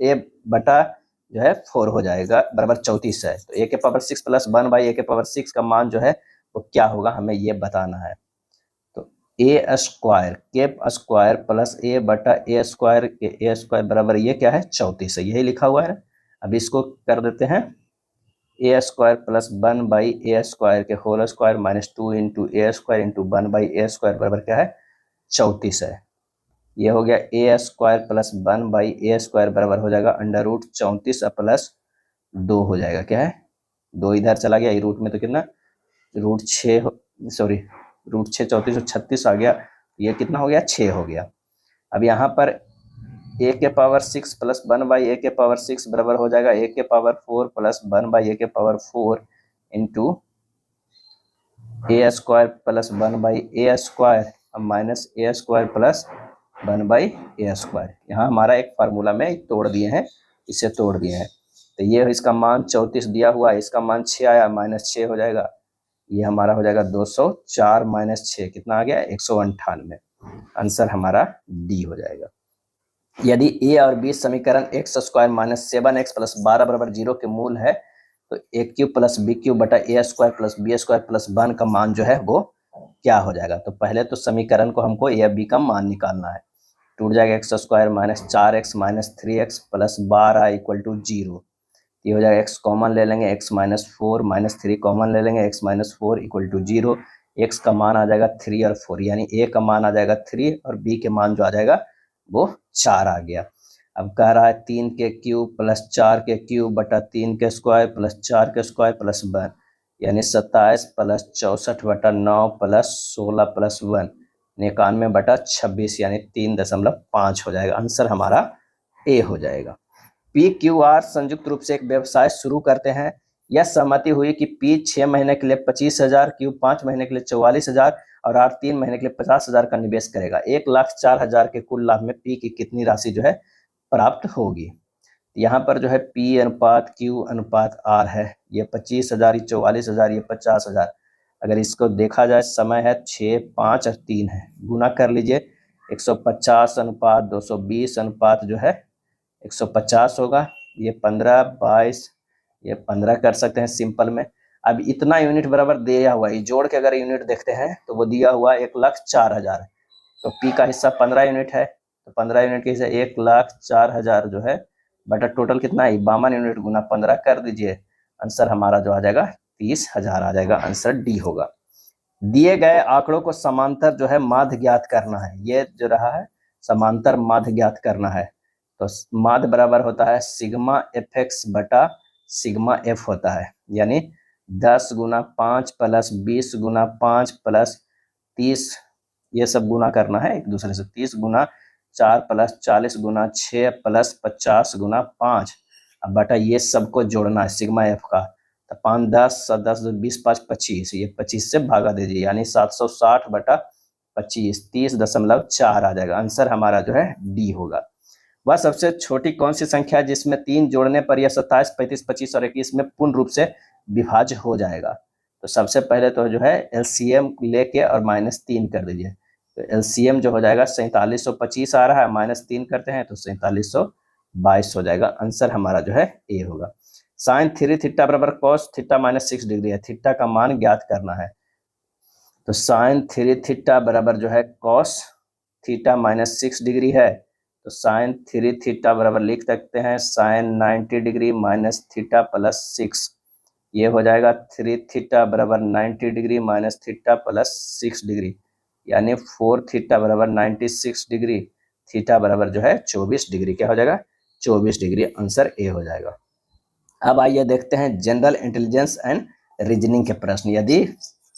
a बटा जो है 4 हो जाएगा बराबर 34 है, तो a के पावर 6 प्लस 1/a के पावर 6 का मान जो है वो क्या होगा, हमें ये बताना है। तो a स्क्वायर केप स्क्वायर प्लस a बटा a स्क्वायर बराबर ये क्या है 34 है, यही लिखा हुआ है। अब इसको कर देते हैं a square plus 1/a square के whole square minus 2 into a square into 1/a square बराबर क्या है 34 है। ये हो गया a square plus 1/a square बराबर हो जाएगा √34 प्लस 2 हो जाएगा, क्या है 2 इधर चला गया, रूट में तो कितना √6 सॉरी रूट 6 34 और 36 आ गया, ये कितना हो गया 6 हो गया। अब यहाँ पर a के पावर 6 प्लस 1 बाई ए के पावर 6 बराबर हो जाएगा a के पावर 4 प्लस 1 बाई ए के power 4 into A square plus 1 by A square minus A square plus 1 by A square. यहाँ हमारा एक फार्मूला में तोड़ दिए हैं, इसे तोड़ दिए हैं। तो ये इसका मान 34 दिया हुआ है, इसका मान 6 आया, माइनस 6 हो जाएगा, ये हमारा हो जाएगा 204 माइनस 6 कितना आ गया 198। आंसर हमारा डी हो जाएगा। यदि ए और बी समीकरण x square minus 7x plus 12 बराबर 0 के मूल है तो A cube plus B cube बटा A square plus B square plus 1 का मान जो है वो क्या हो जाएगा। तो पहले तो समीकरण को हमको ए और बी का मान निकालना है। टूट जाएगा X square minus 4x minus 3x plus 12 equal to 0। ये हो जाएगा x कॉमन ले लेंगे, x माइनस 4 माइनस 3 कॉमन ले लेंगे, x minus 4 equal to 0। x का मान आ जाएगा 3 और 4, यानी a का मान आ जाएगा 3 और b के मान जो आ जाएगा वो 4 आ गया। अब कह रहा है 3 के क्यूब प्लस 4 के क्यूब बटा 3 के स्क्वायर प्लस 4 के स्क्वायर प्लस 1, यानी 27 प्लस 64 बटा 9 प्लस 16 प्लस 1 91 बटा 26 यानी 3.5 हो जाएगा। आंसर हमारा ए हो जाएगा। पी क्यू आर संयुक्त रूप से एक व्यवसाय शुरू करते हैं। यह सहमति हुई कि पी 6 महीने के लिए 25,000, क्यू 5 महीने के लिए 44,000 और आर 3 महीने के लिए 50,000 का निवेश करेगा। 1,04,000 के कुल लाभ में पी की कितनी राशि जो है प्राप्त होगी। यहाँ पर जो है पी अनुपात क्यू अनुपात आर है, ये 25,000, ये 44,000, ये 50,000। अगर इसको देखा जाए समय है 6, 5 और 3 है, गुना कर लीजिए 150 अनुपात 220 अनुपात जो है 150 होगा, ये 15, 22, ये 15 कर सकते हैं सिंपल में। अब इतना यूनिट बराबर दिया हुआ है, जोड़ के अगर यूनिट देखते हैं तो वो दिया हुआ 1,04,000, तो पी का हिस्सा 15 यूनिट है, तो 15 यूनिट के हिस्सा 1,04,000 जो है बटा टोटल कितना है 52 यूनिट गुना 15 कर दीजिए। आंसर हमारा जो आ जाएगा 30,000 आ जाएगा। आंसर डी होगा। दिए गए आंकड़ों को समांतर जो है माध्य ज्ञात करना है। ये जो रहा है समांतर माध्य ज्ञात करना है, तो माध्य बराबर होता है सिग्मा एफ एक्स बटा सिग्मा एफ होता है, यानी 10 गुना 5 प्लस 20 गुना 5 प्लस 30, ये सब गुना करना है एक दूसरे से। 30 गुना 4 प्लस 40 गुना 6 प्लस 50 गुना 5, अब बटा ये सबको जोड़ना है सिग्मा एफ का। तो 5 10 10 20 5 25, ये 25 से भागा दीजिए, यानी 760 बटा 25 30.4 आ जाएगा। आंसर हमारा जो है डी होगा। वह सबसे छोटी कौन सी संख्या है जिसमें 3 जोड़ने पर यह 27 35 25 और 21 में पूर्ण रूप से विभाज्य हो जाएगा। तो सबसे पहले तो जो है एलसीएम लेके और -3 कर दीजिए, तो एलसीएम जो हो जाएगा 4725 आ रहा है, -3 करते हैं तो 4722 हो जाएगा। आंसर हमारा जो है ए होगा। साइन 3 थीटा बराबर कॉस थीटा -6 डिग्री है, थीटा का मान ज्ञात करना है। तो साइन 3 थीटा बराबर जो है कॉस थीटा -6 डिग्री है, तो साइन 3 थीटा बराबर लिख सकते हैं sine 90 degree minus theta plus 6, ये हो जाएगा 3 थीटा बराबर 90 degree minus theta plus 6 degree, यानी 4 थीटा बराबर 96 डिग्री, थीटा बराबर जो है 24 डिग्री। क्या हो जाएगा 24 डिग्री। आंसर ए हो जाएगा। अब आइए देखते हैं जनरल इंटेलिजेंस एंड रीजनिंग के प्रश्न। यदि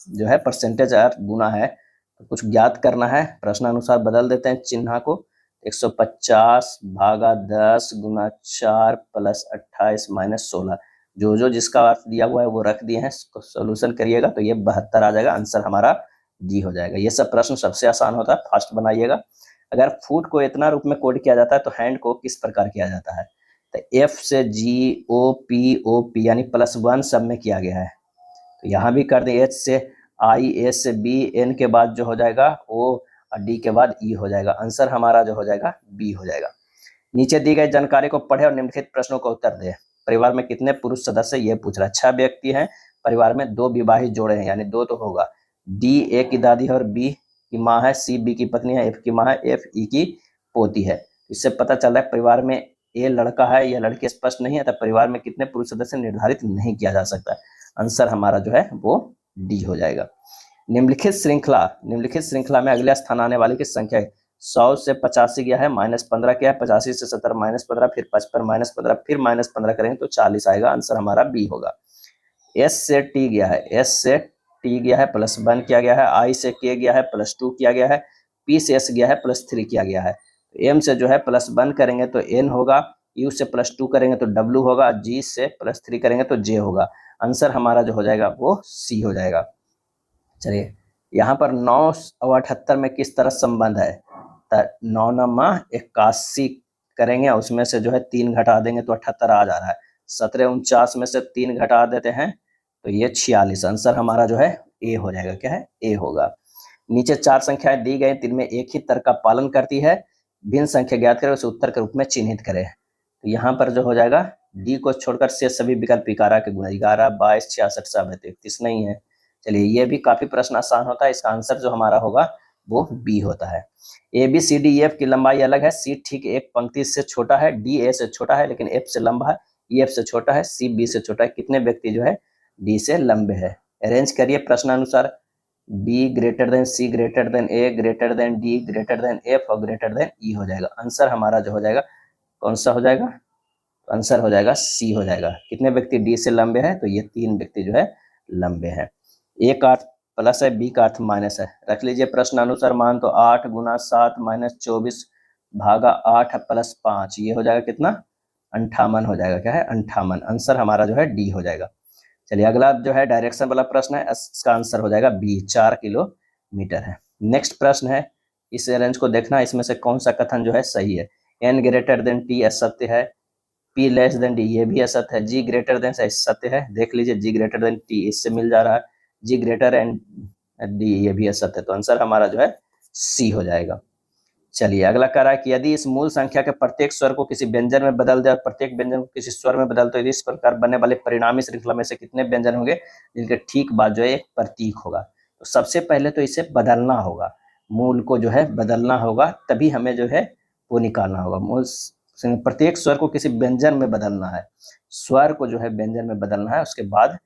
जो है परसेंटेज आर गुना है तो कुछ ज्ञात करना है, प्रश्न अनुसार बदल देते हैं चिन्ह को। 150 भागा 10 गुना 4 प्लस 28 माइनस 16, जो जिसका अर्थ दिया हुआ है वो रख दिए हैं, इसको सोल्यूशन करिएगा तो ये 72 आ जाएगा। आंसर हमारा डी हो जाएगा। ये सब प्रश्न सबसे आसान होता है, फास्ट बनाइएगा। अगर फुट को इतना रूप में कोड किया जाता है तो हैंड को किस प्रकार किया जाता है। तो एफ से जी ओ पी यानी +1 सब में किया गया है, तो यहाँ भी कर दें। एच से आई, ए से बी, एन के बाद जो हो जाएगा ओ और डी के बाद ई हो जाएगा। आंसर हमारा जो हो जाएगा बी हो जाएगा। नीचे दी गई जानकारी को पढ़े और निम्नलिखित प्रश्नों का उत्तर दें। परिवार में कितने पुरुष सदस्य, ये पूछ रहा है। 6 व्यक्ति हैं, परिवार में 2 विवाहित जोड़े हैं, यानी 2 तो होगा। डी ए की दादी है और बी की माँ है, सी बी की पत्नी है, एफ की माँ है, एफ ई की पोती है। इससे पता चल रहा है परिवार में ए लड़का है या लड़की स्पष्ट नहीं है, तो परिवार में कितने पुरुष सदस्य निर्धारित नहीं किया जा सकता है। आंसर हमारा जो है वो डी हो जाएगा। निम्नलिखित श्रृंखला में अगले स्थान आने वाली की संख्या है। 100 से 85 गया है, -15 किया है, 85 से 70 -15, फिर 55 -15, फिर -15 करेंगे तो 40 आएगा। आंसर हमारा बी होगा। एस से टी गया है, एस से टी गया है प्लस 1 किया गया है, आई से के गया है प्लस 2 किया गया है, पी से एस गया है प्लस 3 किया गया है। एम से जो है प्लस 1 करेंगे तो एन होगा, यू से प्लस 2 करेंगे तो डब्ल्यू होगा, जी से प्लस 3 करेंगे तो जे होगा। आंसर हमारा जो हो जाएगा वो सी हो जाएगा। चलिए यहाँ पर 9 और 78 में किस तरह संबंध है, 9 नमा 81 करेंगे, उसमें से जो है 3 घटा देंगे तो 78 आ जा रहा है। 17 49 में से 3 घटा देते हैं तो ये 46। आंसर हमारा जो है ए हो जाएगा। क्या है, ए होगा। नीचे 4 संख्याएं दी गई, जिनमें एक ही तर्क का पालन करती है, भिन्न संख्या ज्ञात करें, उसे उत्तर के रूप में चिन्हित करें। तो यहाँ पर जो हो जाएगा डी को छोड़कर से सभी विकल्प 11 के गुना 11 22 66 7 31 नहीं है। चलिए ये भी काफी प्रश्न आसान होता है, इसका आंसर जो हमारा होगा वो बी होता है। A B C D E F की लंबाई अलग है, सी ठीक एक पंक्ति से छोटा है, डी ए से छोटा है लेकिन एफ से लंबा है, ई एफ से छोटा है, सी बी से छोटा है। कितने व्यक्ति जो है डी से लंबे है। अरेंज करिए प्रश्नानुसार, B greater than C greater than A greater than D greater than F और ग्रेटर देन ई हो जाएगा। आंसर हमारा जो हो जाएगा कौन सा हो जाएगा, तो आंसर हो जाएगा सी हो जाएगा। कितने व्यक्ति डी से लंबे हैं, तो ये 3 व्यक्ति जो है लंबे हैं। ए का अर्थ प्लस है, बी का अर्थ माइनस है। रख लीजिए प्रश्न अनुसार मान, तो 8 गुना 7 माइनस 24 भागा 8 प्लस 5, ये हो जाएगा कितना 58 हो जाएगा। क्या है 58। आंसर हमारा जो है डी हो जाएगा। चलिए अगला जो है डायरेक्शन वाला प्रश्न है, इसका आंसर हो जाएगा बी 4 किलोमीटर है। नेक्स्ट प्रश्न है, इस रेंज को देखना, इसमें से कौन सा कथन जो है सही है। एन ग्रेटर देन टी असत्य है, पी लेस देन डी ये भी असत्य है, जी ग्रेटर देन सत्य है। देख लीजिए जी ग्रेटर देन टी इससे मिल जा रहा है, जी ग्रेटर एंड डी ये भी असत्य है। तो आंसर हमारा जो है सी हो जाएगा। चलिए अगला कह रहा है कि यदि इस मूल संख्या के प्रत्येक स्वर को किसी व्यंजन में बदल दे और प्रत्येक व्यंजन को किसी स्वर में बदल, तो इस प्रकार बनने वाले परिणामी श्रृंखला में से कितने व्यंजन होंगे जिनके ठीक बाद जो है एक प्रतीक होगा। तो सबसे पहले तो इसे बदलना होगा, मूल को जो है बदलना होगा, तभी हमें जो है वो निकालना होगा। मूल प्रत्येक स्वर को किसी व्यंजन में बदलना है, स्वर को जो है व्यंजन में बदलना है, उसके बाद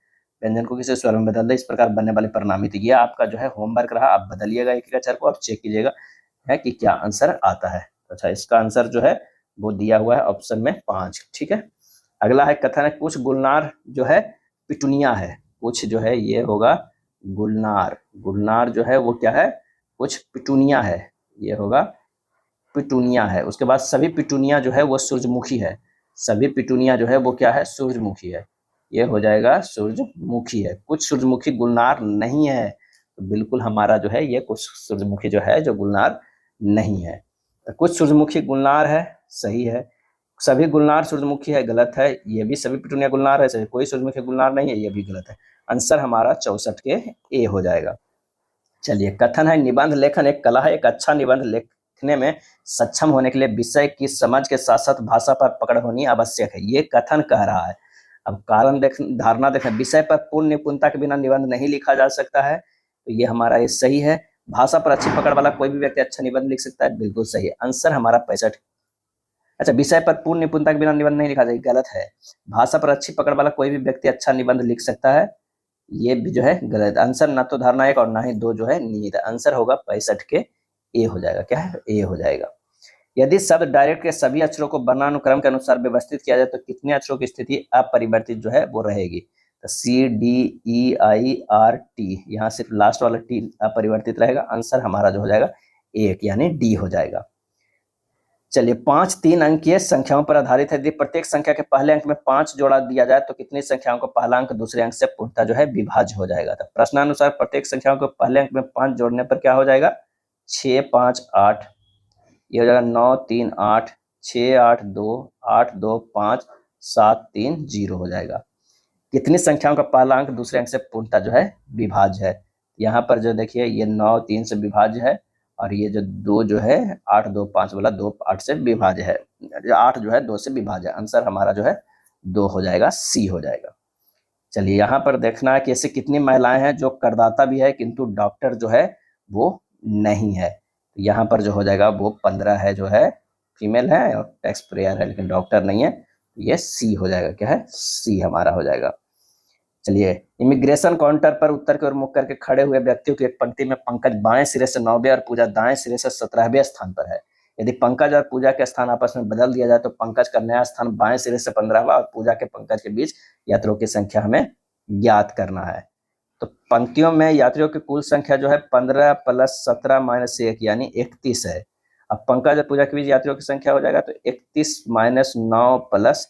व्यंजन को किसी स्वर में बदल दे, इस प्रकार बनने वाले परिणामी। तो ये आपका जो है होमवर्क रहा, आप बदलिएगा एक अक्षर को, आप चेक कीजिएगा है कि क्या आंसर आता है। अच्छा इसका आंसर जो है वो दिया हुआ है ऑप्शन में 5। ठीक है अगला है कथन है, कुछ गुलनार जो है पिटुनिया है, कुछ जो है ये होगा गुलनार, गुलनार जो है वो क्या है कुछ पिटुनिया है, ये होगा पिटुनिया है। उसके बाद सभी पिटुनिया जो है वो सूरजमुखी है, सभी पिटुनिया जो है वो क्या है सूरजमुखी है, ये हो जाएगा सूरजमुखी है। कुछ सूरजमुखी गुलनार नहीं है, तो बिल्कुल हमारा जो है ये कुछ सूरजमुखी जो है जो गुलनार नहीं है। तो कुछ सूरजमुखी गुलनार है सही है, सभी गुलनार सूरजमुखी है गलत है, ये भी सभी पिटुनिया गुलनार है, कोई सूरजमुखी गुलनार नहीं है, ये भी गलत है। आंसर हमारा 64 के ए हो जाएगा। चलिए कथन है, निबंध लेखन एक कला है, एक अच्छा निबंध लिखने में सक्षम होने के लिए विषय की समझ के साथ साथ भाषा पर पकड़ होनी आवश्यक है, ये कथन कह रहा है। अब कारण धारणा देखें, विषय पर पूर्ण निपुणता के बिना निबंध नहीं लिखा जा सकता है, तो ये हमारा ये सही है। भाषा पर अच्छी पकड़ वाला कोई भी व्यक्ति अच्छा निबंध लिख सकता है, बिल्कुल सही है। आंसर हमारा 65। अच्छा विषय पर पूर्ण निपुणता के बिना निबंध नहीं लिखा जाए, गलत है। भाषा पर अच्छी पकड़ वाला कोई भी व्यक्ति अच्छा निबंध लिख सकता है, ये भी जो है गलत। आंसर ना तो धारणा 1 और ना ही 2 जो है निहित। आंसर होगा 65 के ए हो जाएगा। क्या है ए हो जाएगा। यदि शब्द डायरेक्ट के सभी अक्षरों को वर्णानुक्रम के अनुसार व्यवस्थित किया जाए तो कितने अक्षरों की स्थिति अपरिवर्तित जो है वो रहेगी। तो C D E I R T, यहाँ सिर्फ लास्ट वाला टी अपरिवर्तित रहेगा। आंसर हमारा जो हो जाएगा 1 यानी डी हो जाएगा। चलिए 5 3 अंकीय संख्याओं पर आधारित है। यदि प्रत्येक संख्या के पहले अंक में 5 जोड़ा दिया जाए तो कितनी संख्याओं का पहला अंक दूसरे अंक से पूर्णतः जो है विभाज्य हो जाएगा। तो प्रश्नानुसार प्रत्येक संख्याओं को पहले अंक में 5 जोड़ने पर क्या हो जाएगा 6 5 8, ये हो जाएगा 9 3 8, 6 8 2, 8 2 5, 7 3 0 हो जाएगा। कितनी संख्याओं का पहला अंक दूसरे अंक से पूर्णतः जो है विभाज्य है। यहाँ पर जो देखिए ये 9 3 से विभाज्य है, और ये जो 2 जो है 8 2 5 वाला 2 8 से विभाज्य है, 8 जो है 2 से विभाज्य है। आंसर हमारा जो है 2 हो जाएगा, सी हो जाएगा। चलिए यहाँ पर देखना है कि ऐसे कितनी महिलाएं हैं जो करदाता भी है किंतु डॉक्टर जो है वो नहीं है। तो यहाँ पर जो हो जाएगा वो 15 है जो है फीमेल है और टैक्स पेयर है लेकिन डॉक्टर नहीं है, ये सी हो जाएगा। क्या है सी हमारा हो जाएगा। चलिए इमिग्रेशन काउंटर पर उत्तर की ओर मुख करके खड़े हुए व्यक्तियों की एक पंक्ति में पंकज बाएं सिरे से 9वें और पूजा दाएं सिरे से 17वें स्थान पर है। यदि पंकज और पूजा के स्थान आपस में बदल दिया जाए तो पंकज का नया स्थान बाएं सिरे से 15वां और पूजा के पंकज के बीच यात्रियों की संख्या हमें ज्ञात करना है। तो पंक्तियों में यात्रियों की कुल संख्या जो है 15 प्लस 17 माइनस 1 यानी 31 है। अब पंकज और पूजा के बीच यात्रियों की संख्या हो जाएगा तो 31 माइनस 9 प्लस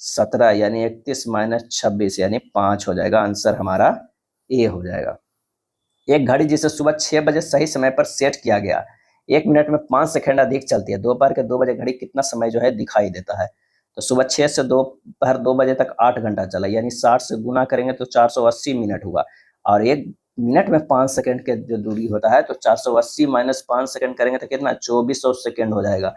17 यानी 31 माइनस 26 यानी 5 हो जाएगा। आंसर हमारा ए हो जाएगा। एक घड़ी जिसे सुबह 6 बजे सही समय पर सेट किया गया 1 मिनट में 5 सेकंड अधिक चलती है। दोपहर के 2 बजे घड़ी कितना समय जो है दिखाई देता है? तो सुबह 6 से दोपहर 2 बजे तक 8 घंटा चला, यानी 60 से गुना करेंगे तो 480 मिनट हुआ। और 1 मिनट में 5 सेकंड के जो दूरी होता है तो 480 माइनस 5 सेकंड करेंगे तो कितना 2400 सेकंड हो जाएगा।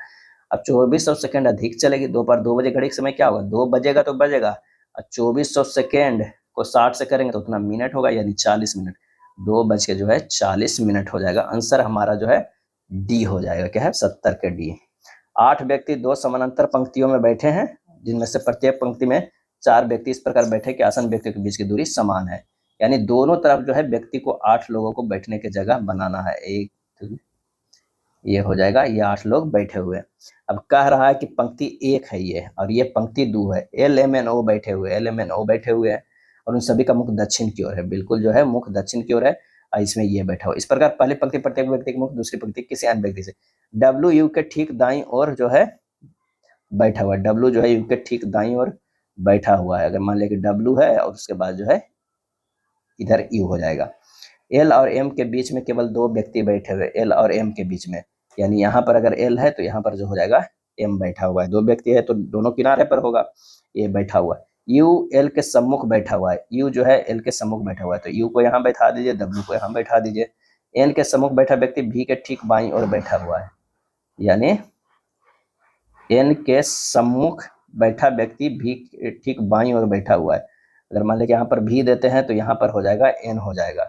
अब 2400 सेकंड अधिक चलेगी। दोपहर 2 बजे घड़ी के समय क्या होगा? 2 बजेगा तो बजेगा, और 2400 सेकंड को 60 से करेंगे तो उतना मिनट होगा, यानी 40 मिनट। 2:40 हो जाएगा। आंसर हमारा जो है डी हो जाएगा। क्या है? 70 के डी। 8 व्यक्ति 2 समानांतर पंक्तियों में बैठे हैं, जिनमें से प्रत्येक पंक्ति में 4 व्यक्ति इस प्रकार बैठे कि आसन व्यक्तियों के बीच की दूरी समान है। यानी दोनों तरफ जो है व्यक्ति को 8 लोगों को बैठने की जगह बनाना है। एक ये हो जाएगा, ये 8 लोग बैठे हुए हैं। अब कह रहा है कि पंक्ति 1 है ये, और ये पंक्ति 2 है। LMNO बैठे हुए हैं और उन सभी का मुख दक्षिण की ओर है। बिल्कुल जो है मुख दक्षिण की ओर है, और इसमें ये बैठा हुआ। इस प्रकार पहली पंक्ति प्रत्येक व्यक्ति के मुख, दूसरी पंक्ति किसी अन्य व्यक्ति से। WU के ठीक दाईं ओर जो है बैठा हुआ है। W जो है U के ठीक दाईं ओर बैठा हुआ है। अगर मान लिया कि W है और उसके बाद जो है इधर U हो जाएगा। L और M के बीच में केवल 2 व्यक्ति बैठे हुए। L और M के बीच में, यानी यहाँ पर अगर L है तो यहाँ पर जो हो जाएगा M बैठा हुआ है। 2 व्यक्ति है तो दोनों किनारे पर होगा, ये बैठा हुआ है। U L के सम्मुख बैठा हुआ है। U जो है L के सम्मुख बैठा हुआ है, तो U को यहाँ बैठा दीजिए, W को यहाँ बैठा दीजिए। N के सम्मुख बैठा व्यक्ति V के ठीक बाईं ओर बैठा हुआ है, यानी N के सम्मुख बैठा व्यक्ति V के ठीक बाईं ओर बैठा हुआ है। अगर मान लें कि यहाँ पर V देते हैं तो यहाँ पर हो जाएगा N हो जाएगा।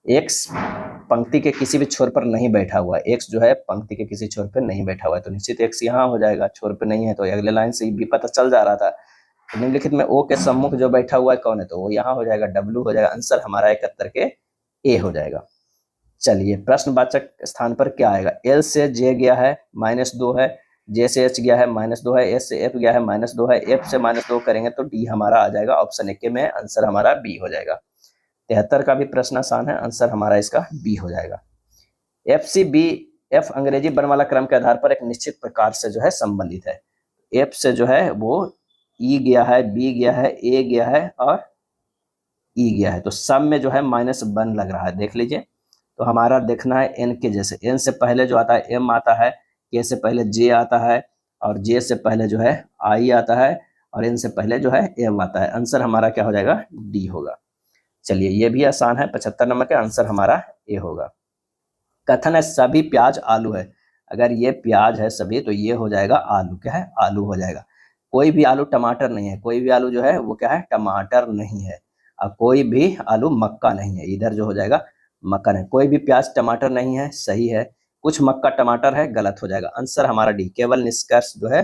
X पंक्ति के किसी भी छोर पर नहीं बैठा हुआ है। X जो है पंक्ति के किसी छोर पर नहीं बैठा हुआ है, तो निश्चित X यहाँ हो जाएगा। छोर पे नहीं है तो अगले लाइन से भी पता चल जा रहा था। तो निम्नलिखित में O के सम्मुख जो बैठा हुआ है कौन है? तो वो यहाँ हो जाएगा, W हो जाएगा। आंसर हमारा 71 के A हो जाएगा। चलिए प्रश्नवाचक स्थान पर क्या आएगा? L से J गया है -2 है, J से H गया है -2 है, S से F गया है -2 है, F से -2 करेंगे तो D हमारा आ जाएगा ऑप्शन ए के में। आंसर हमारा B हो जाएगा। 73 का भी प्रश्न आसान है, आंसर हमारा इसका बी हो जाएगा। FCBF अंग्रेजी वर्णमाला क्रम के आधार पर एक निश्चित प्रकार से जो है संबंधित है। F से जो है वो E गया है, B गया है, A गया है और E गया है, तो सब में जो है -1 लग रहा है। देख लीजिए, तो हमारा देखना है N के जैसे। N से पहले जो आता है M आता है, K से पहले J आता है, और J से पहले जो है I आता है, और N से पहले जो है M आता है। आंसर हमारा क्या हो जाएगा? D होगा। चलिए ये भी आसान है, 75 नंबर का आंसर हमारा ए होगा। कथन है सभी प्याज आलू है। अगर ये प्याज है सभी तो ये हो जाएगा आलू। क्या है? आलू हो जाएगा। कोई भी आलू टमाटर नहीं है। कोई भी आलू जो है वो क्या है? टमाटर नहीं है। और कोई भी आलू मक्का नहीं है। इधर जो हो जाएगा मक्का नहीं। कोई भी प्याज टमाटर नहीं है, सही है। कुछ मक्का टमाटर है, गलत हो जाएगा। आंसर हमारा डी। केवल निष्कर्ष जो है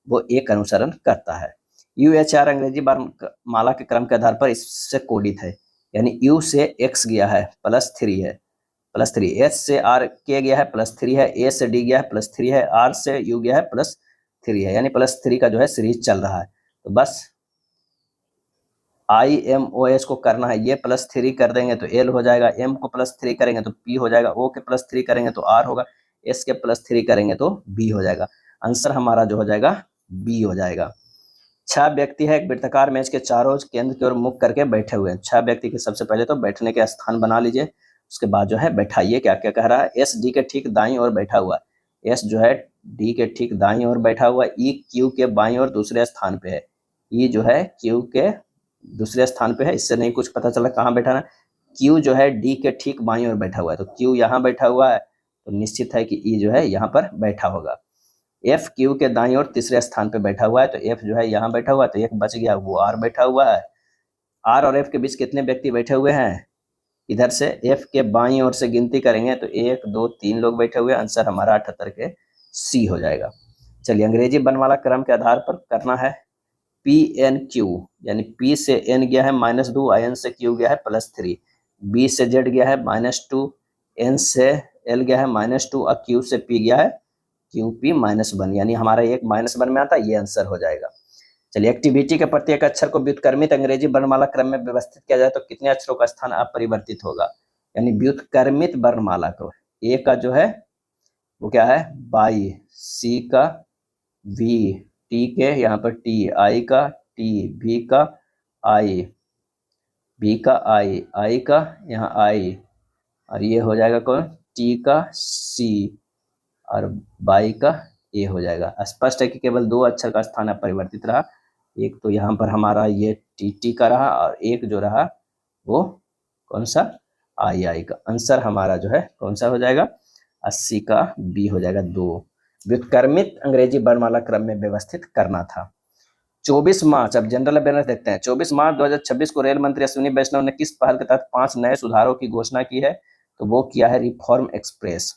वो एक अनुसरण करता है। UHR अंग्रेजी वर्णमाला के क्रम के आधार पर इससे कोडित है, यानी U से X गया है +3 है, +3। S से R K गया है +3 है, A से D गया है +3 है, R से U गया है +3 है, यानी +3 का जो है सीरीज चल रहा है। तो बस IMOH को करना है। ये +3 कर देंगे तो L हो जाएगा, M को +3 करेंगे तो P हो जाएगा, O के +3 करेंगे तो R होगा, S के +3 करेंगे तो B हो जाएगा। आंसर हमारा जो हो जाएगा B हो जाएगा। 6 व्यक्ति है एक वृत्ताकार मेज के चारों ओर केंद्र की ओर मुख करके बैठे हुए हैं। 6 व्यक्ति के सबसे पहले तो बैठने के स्थान बना लीजिए, उसके बाद जो है बैठाइए। क्या क्या कह रहा है? S D के ठीक दाईं ओर बैठा हुआ है। S जो है D के ठीक दाईं ओर बैठा हुआ है। E Q के बाईं ओर दूसरे स्थान पे है। E जो है Q के दूसरे स्थान पे है। इससे नहीं कुछ पता चला कहाँ बैठा है। Q जो है D के ठीक बाईं ओर बैठा हुआ है, तो Q यहाँ बैठा हुआ है, तो निश्चित है कि E जो है यहाँ पर बैठा होगा। F Q के दाईं ओर तीसरे स्थान पे बैठा हुआ है, तो F जो है यहाँ बैठा हुआ है, तो एक बच गया, वो R बैठा हुआ है। R और F के बीच कितने व्यक्ति बैठे हुए हैं? इधर से F के बाईं ओर से गिनती करेंगे तो 1 2 3 लोग बैठे हुए हैं। आंसर हमारा 78 के C हो जाएगा। चलिए अंग्रेजी वर्णमाला क्रम के आधार पर करना है। PNQ, यानी P से N गया है -2, N से Q गया है +3, B से Z गया है -2, N से L गया है -2 और Q से P गया है QP -1, यानी हमारा एक -1 में आता है, ये आंसर हो जाएगा। चलिए, एक्टिविटी के प्रत्येक अक्षर को व्युत्क्रमित अंग्रेजी वर्णमाला क्रम में व्यवस्थित किया जाए तो कितने अक्षरों का स्थान अपरिवर्तित होगा। यानी व्युत्क्रमित वर्णमाला को, ए का जो है वो क्या है बाई, सी का वी, टी के यहाँ पर टी, आई का टी, वी का आई, बी का आई, आई का यहाँ आई, और ये हो जाएगा कौन टी का सी, और बाई का ए हो जाएगा। स्पष्ट है कि केवल दो अक्षर का स्थान अपरिवर्तित रहा। एक तो यहाँ पर हमारा ये टी का रहा, और एक जो रहा वो कौन सा आई का। आंसर हमारा जो है कौन सा हो जाएगा 80 का बी हो जाएगा। 2 व्युत्क्रमित अंग्रेजी वर्णमाला क्रम में व्यवस्थित करना था। 24 मार्च, अब जनरल अवेयरनेस देखते हैं। 24 मार्च 2026 को रेल मंत्री अश्विनी वैष्णव ने किस पहल के तहत 5 नए सुधारों की घोषणा की है, तो वो किया है रिफॉर्म एक्सप्रेस।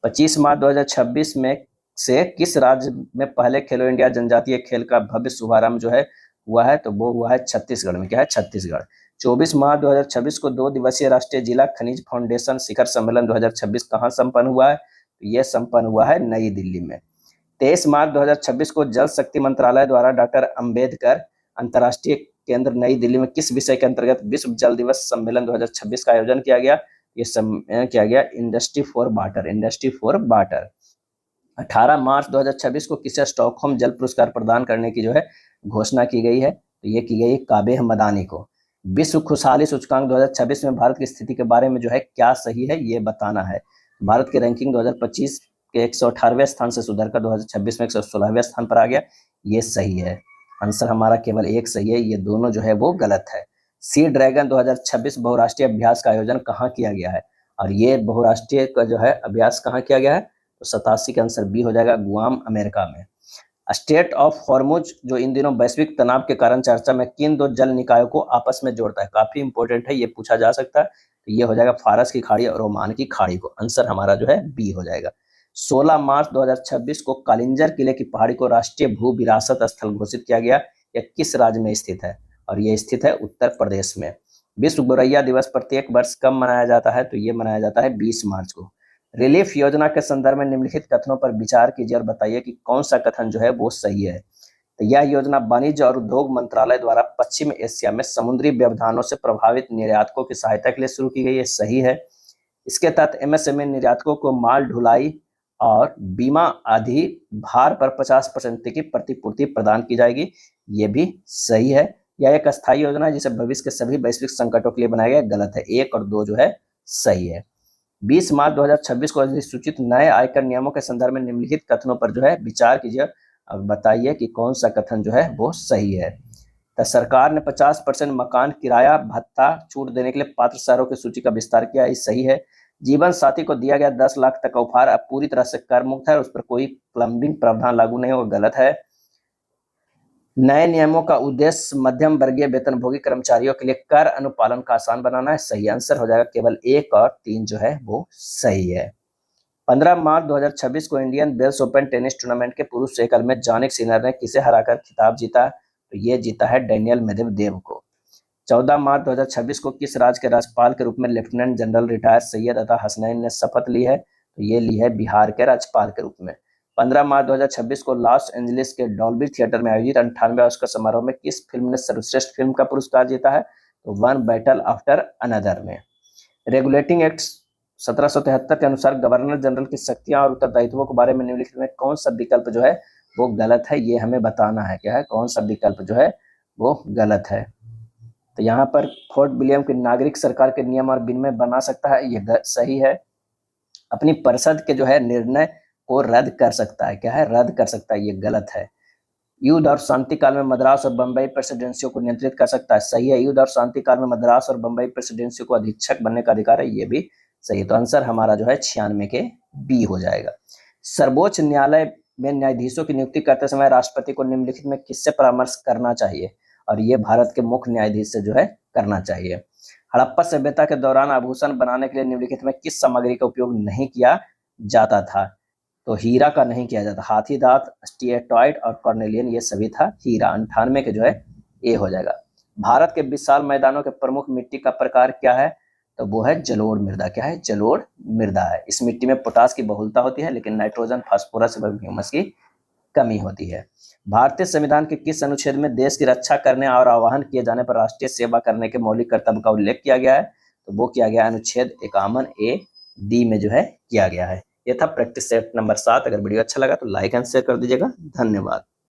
25 मार्च 2026 में से किस राज्य में पहले खेलो इंडिया जनजातीय खेल का भव्य शुभारंभ जो है हुआ है, तो वो हुआ है छत्तीसगढ़ में। क्या है छत्तीसगढ़। 24 मार्च 2026 को 2 दिवसीय राष्ट्रीय जिला खनिज फाउंडेशन शिखर सम्मेलन 2026 कहाँ संपन्न हुआ है, तो ये संपन्न हुआ है नई दिल्ली में। 23 मार्च 2026 को जल शक्ति मंत्रालय द्वारा डॉक्टर अंबेडकर अंतर्राष्ट्रीय केंद्र नई दिल्ली में किस विषय के अंतर्गत विश्व जल दिवस सम्मेलन 2026 का आयोजन किया गया, ये सम्मेलन किया गया industry for water, industry for water. 18 मार्च 2026 को किसे स्टॉकहोम जल पुरस्कार प्रदान करने की जो है घोषणा की गई है, तो ये की गई काबे मदानी को। विश्व खुशहाली सूचकांक 2026 में भारत की स्थिति के बारे में जो है क्या सही है ये बताना है। भारत की रैंकिंग 2025 के 118वें स्थान से सुधरकर 2026 में 116वें स्थान पर आ गया, ये सही है। आंसर हमारा केवल एक सही है, ये दोनों जो है वो गलत है। सी ड्रैगन 2026 बहुराष्ट्रीय अभ्यास का आयोजन कहाँ किया गया है, और ये बहुराष्ट्रीय का जो है अभ्यास कहाँ किया गया है, तो 87 का आंसर बी हो जाएगा, गुआम अमेरिका में। स्टेट ऑफ हॉर्मुज जो इन दिनों वैश्विक तनाव के कारण चर्चा में किन 2 जल निकायों को आपस में जोड़ता है, काफी इंपॉर्टेंट है, ये पूछा जा सकता है। तो ये हो जाएगा फारस की खाड़ी और ओमान की खाड़ी को। आंसर हमारा जो है बी हो जाएगा। 16 मार्च 2026 को कालिंजर किले की पहाड़ी को राष्ट्रीय भू विरासत स्थल घोषित किया गया। यह किस राज्य में स्थित है, और यह स्थित है उत्तर प्रदेश में। विश्व गोरैया दिवस प्रत्येक वर्ष कब मनाया जाता है, तो ये मनाया जाता है 20 मार्च को। रिलीफ योजना के संदर्भ में निम्नलिखित कथनों पर विचार कीजिए और बताइए कि कौन सा कथन जो है वो सही है। तो यह योजना वाणिज्य और उद्योग मंत्रालय द्वारा पश्चिम एशिया में समुद्री व्यवधानों से प्रभावित निर्यातकों की सहायता के लिए शुरू की गई है, सही है। इसके तहत एमएसएमई निर्यातकों को माल ढुलाई और बीमा आदि भार पर 50% की प्रतिपूर्ति प्रदान की जाएगी, ये भी सही है। यह एक अस्थायी योजना है जिसे भविष्य के सभी वैश्विक संकटों के लिए बनाया गया, गलत है। 1 और 2 जो है सही है। 20 मार्च 2026 को अधिसूचित नए आयकर नियमों के संदर्भ में निम्नलिखित कथनों पर जो है विचार कीजिए और बताइए कि कौन सा कथन जो है वो सही है। तो सरकार ने 50% मकान किराया भत्ता छूट देने के लिए पात्र शहरों की सूची का विस्तार किया, ये सही है। जीवन साथी को दिया गया 10 लाख तक का उपहार अब पूरी तरह से कर मुक्त है और उस पर कोई प्लम्बिंग प्रावधान लागू नहीं होगा, गलत है। नए नियमों का उद्देश्य मध्यम वर्गीय वेतनभोगी कर्मचारियों के लिए कर अनुपालन का आसान बनाना है, सही आंसर हो जाएगा। केवल 1 और 3 जो है वो सही है। 15 मार्च 2026 को Indian Wells Open tennis tournament के पुरुष एकल में जानिक सिनर ने किसे हराकर खिताब जीता, तो ये जीता है डेनियल मेदवेदेव को। 14 मार्च 2026 को किस राज्य के राज्यपाल के रूप में लेफ्टिनेंट जनरल रिटायर्ड सैयद अता हसनैन ने शपथ ली है, तो ये ली है बिहार के राज्यपाल के रूप में। 15 मार्च 2026 को लॉस एंजलिस के डॉल्बी थिएटर में आयोजित 98वें ऑस्कर समारोह में किस फिल्म ने सर्वश्रेष्ठ फिल्म का पुरस्कार जीता है, तो वन बैटल आफ्टर अनदर में। रेगुलेटिंग एक्ट 1773 के अनुसार गवर्नर जनरल की शक्तियां और उत्तरदायित्वों के बारे में निम्नलिखित में कौन सा विकल्प जो है वो गलत है, ये हमें बताना है। क्या है, कौन सा विकल्प जो है वो गलत है। तो यहाँ पर फोर्ट विलियम की नागरिक सरकार के नियम और विनियम बना सकता है, ये सही है। अपनी परिषद के जो है निर्णय को रद्द कर सकता है, क्या है, रद्द कर सकता है, ये गलत है। युद्ध और शांति काल में मद्रास और बंबई प्रेसिडेंसियों को नियंत्रित कर सकता है, सही है। युद्ध और शांति काल में मद्रास और बंबई प्रेसिडेंसियों को अधीक्षक बनने का अधिकार है, ये भी सही है। तो आंसर हमारा जो है 96 के बी हो जाएगा। सर्वोच्च न्यायालय में न्यायाधीशों की नियुक्ति करते समय राष्ट्रपति को निम्नलिखित में किससे परामर्श करना चाहिए, और ये भारत के मुख्य न्यायाधीश से जो है करना चाहिए। हड़प्पा सभ्यता के दौरान आभूषण बनाने के लिए निम्नलिखित में किस सामग्री का उपयोग नहीं किया जाता था, तो हीरा का नहीं किया जाता। हाथी दांत, स्टीएटॉइड और कॉर्नेलियन ये सभी था हीरा। 98 के जो है ए हो जाएगा। भारत के विशाल मैदानों के प्रमुख मिट्टी का प्रकार क्या है, तो वो है जलोढ़ मृदा। क्या है, जलोढ़ मृदा है। इस मिट्टी में पोटास की बहुलता होती है लेकिन नाइट्रोजन, फास्फोरस एवं ह्यूमस की कमी होती है। भारतीय संविधान के किस अनुच्छेद में देश की रक्षा करने और आह्वान किए जाने पर राष्ट्रीय सेवा करने के मौलिक कर्तव्य का उल्लेख किया गया है? तो वो किया गया अनुच्छेद 51A(D) में जो है किया गया है। ये था प्रैक्टिस सेट नंबर 7। अगर वीडियो अच्छा लगा तो लाइक एंड शेयर कर दीजिएगा। धन्यवाद।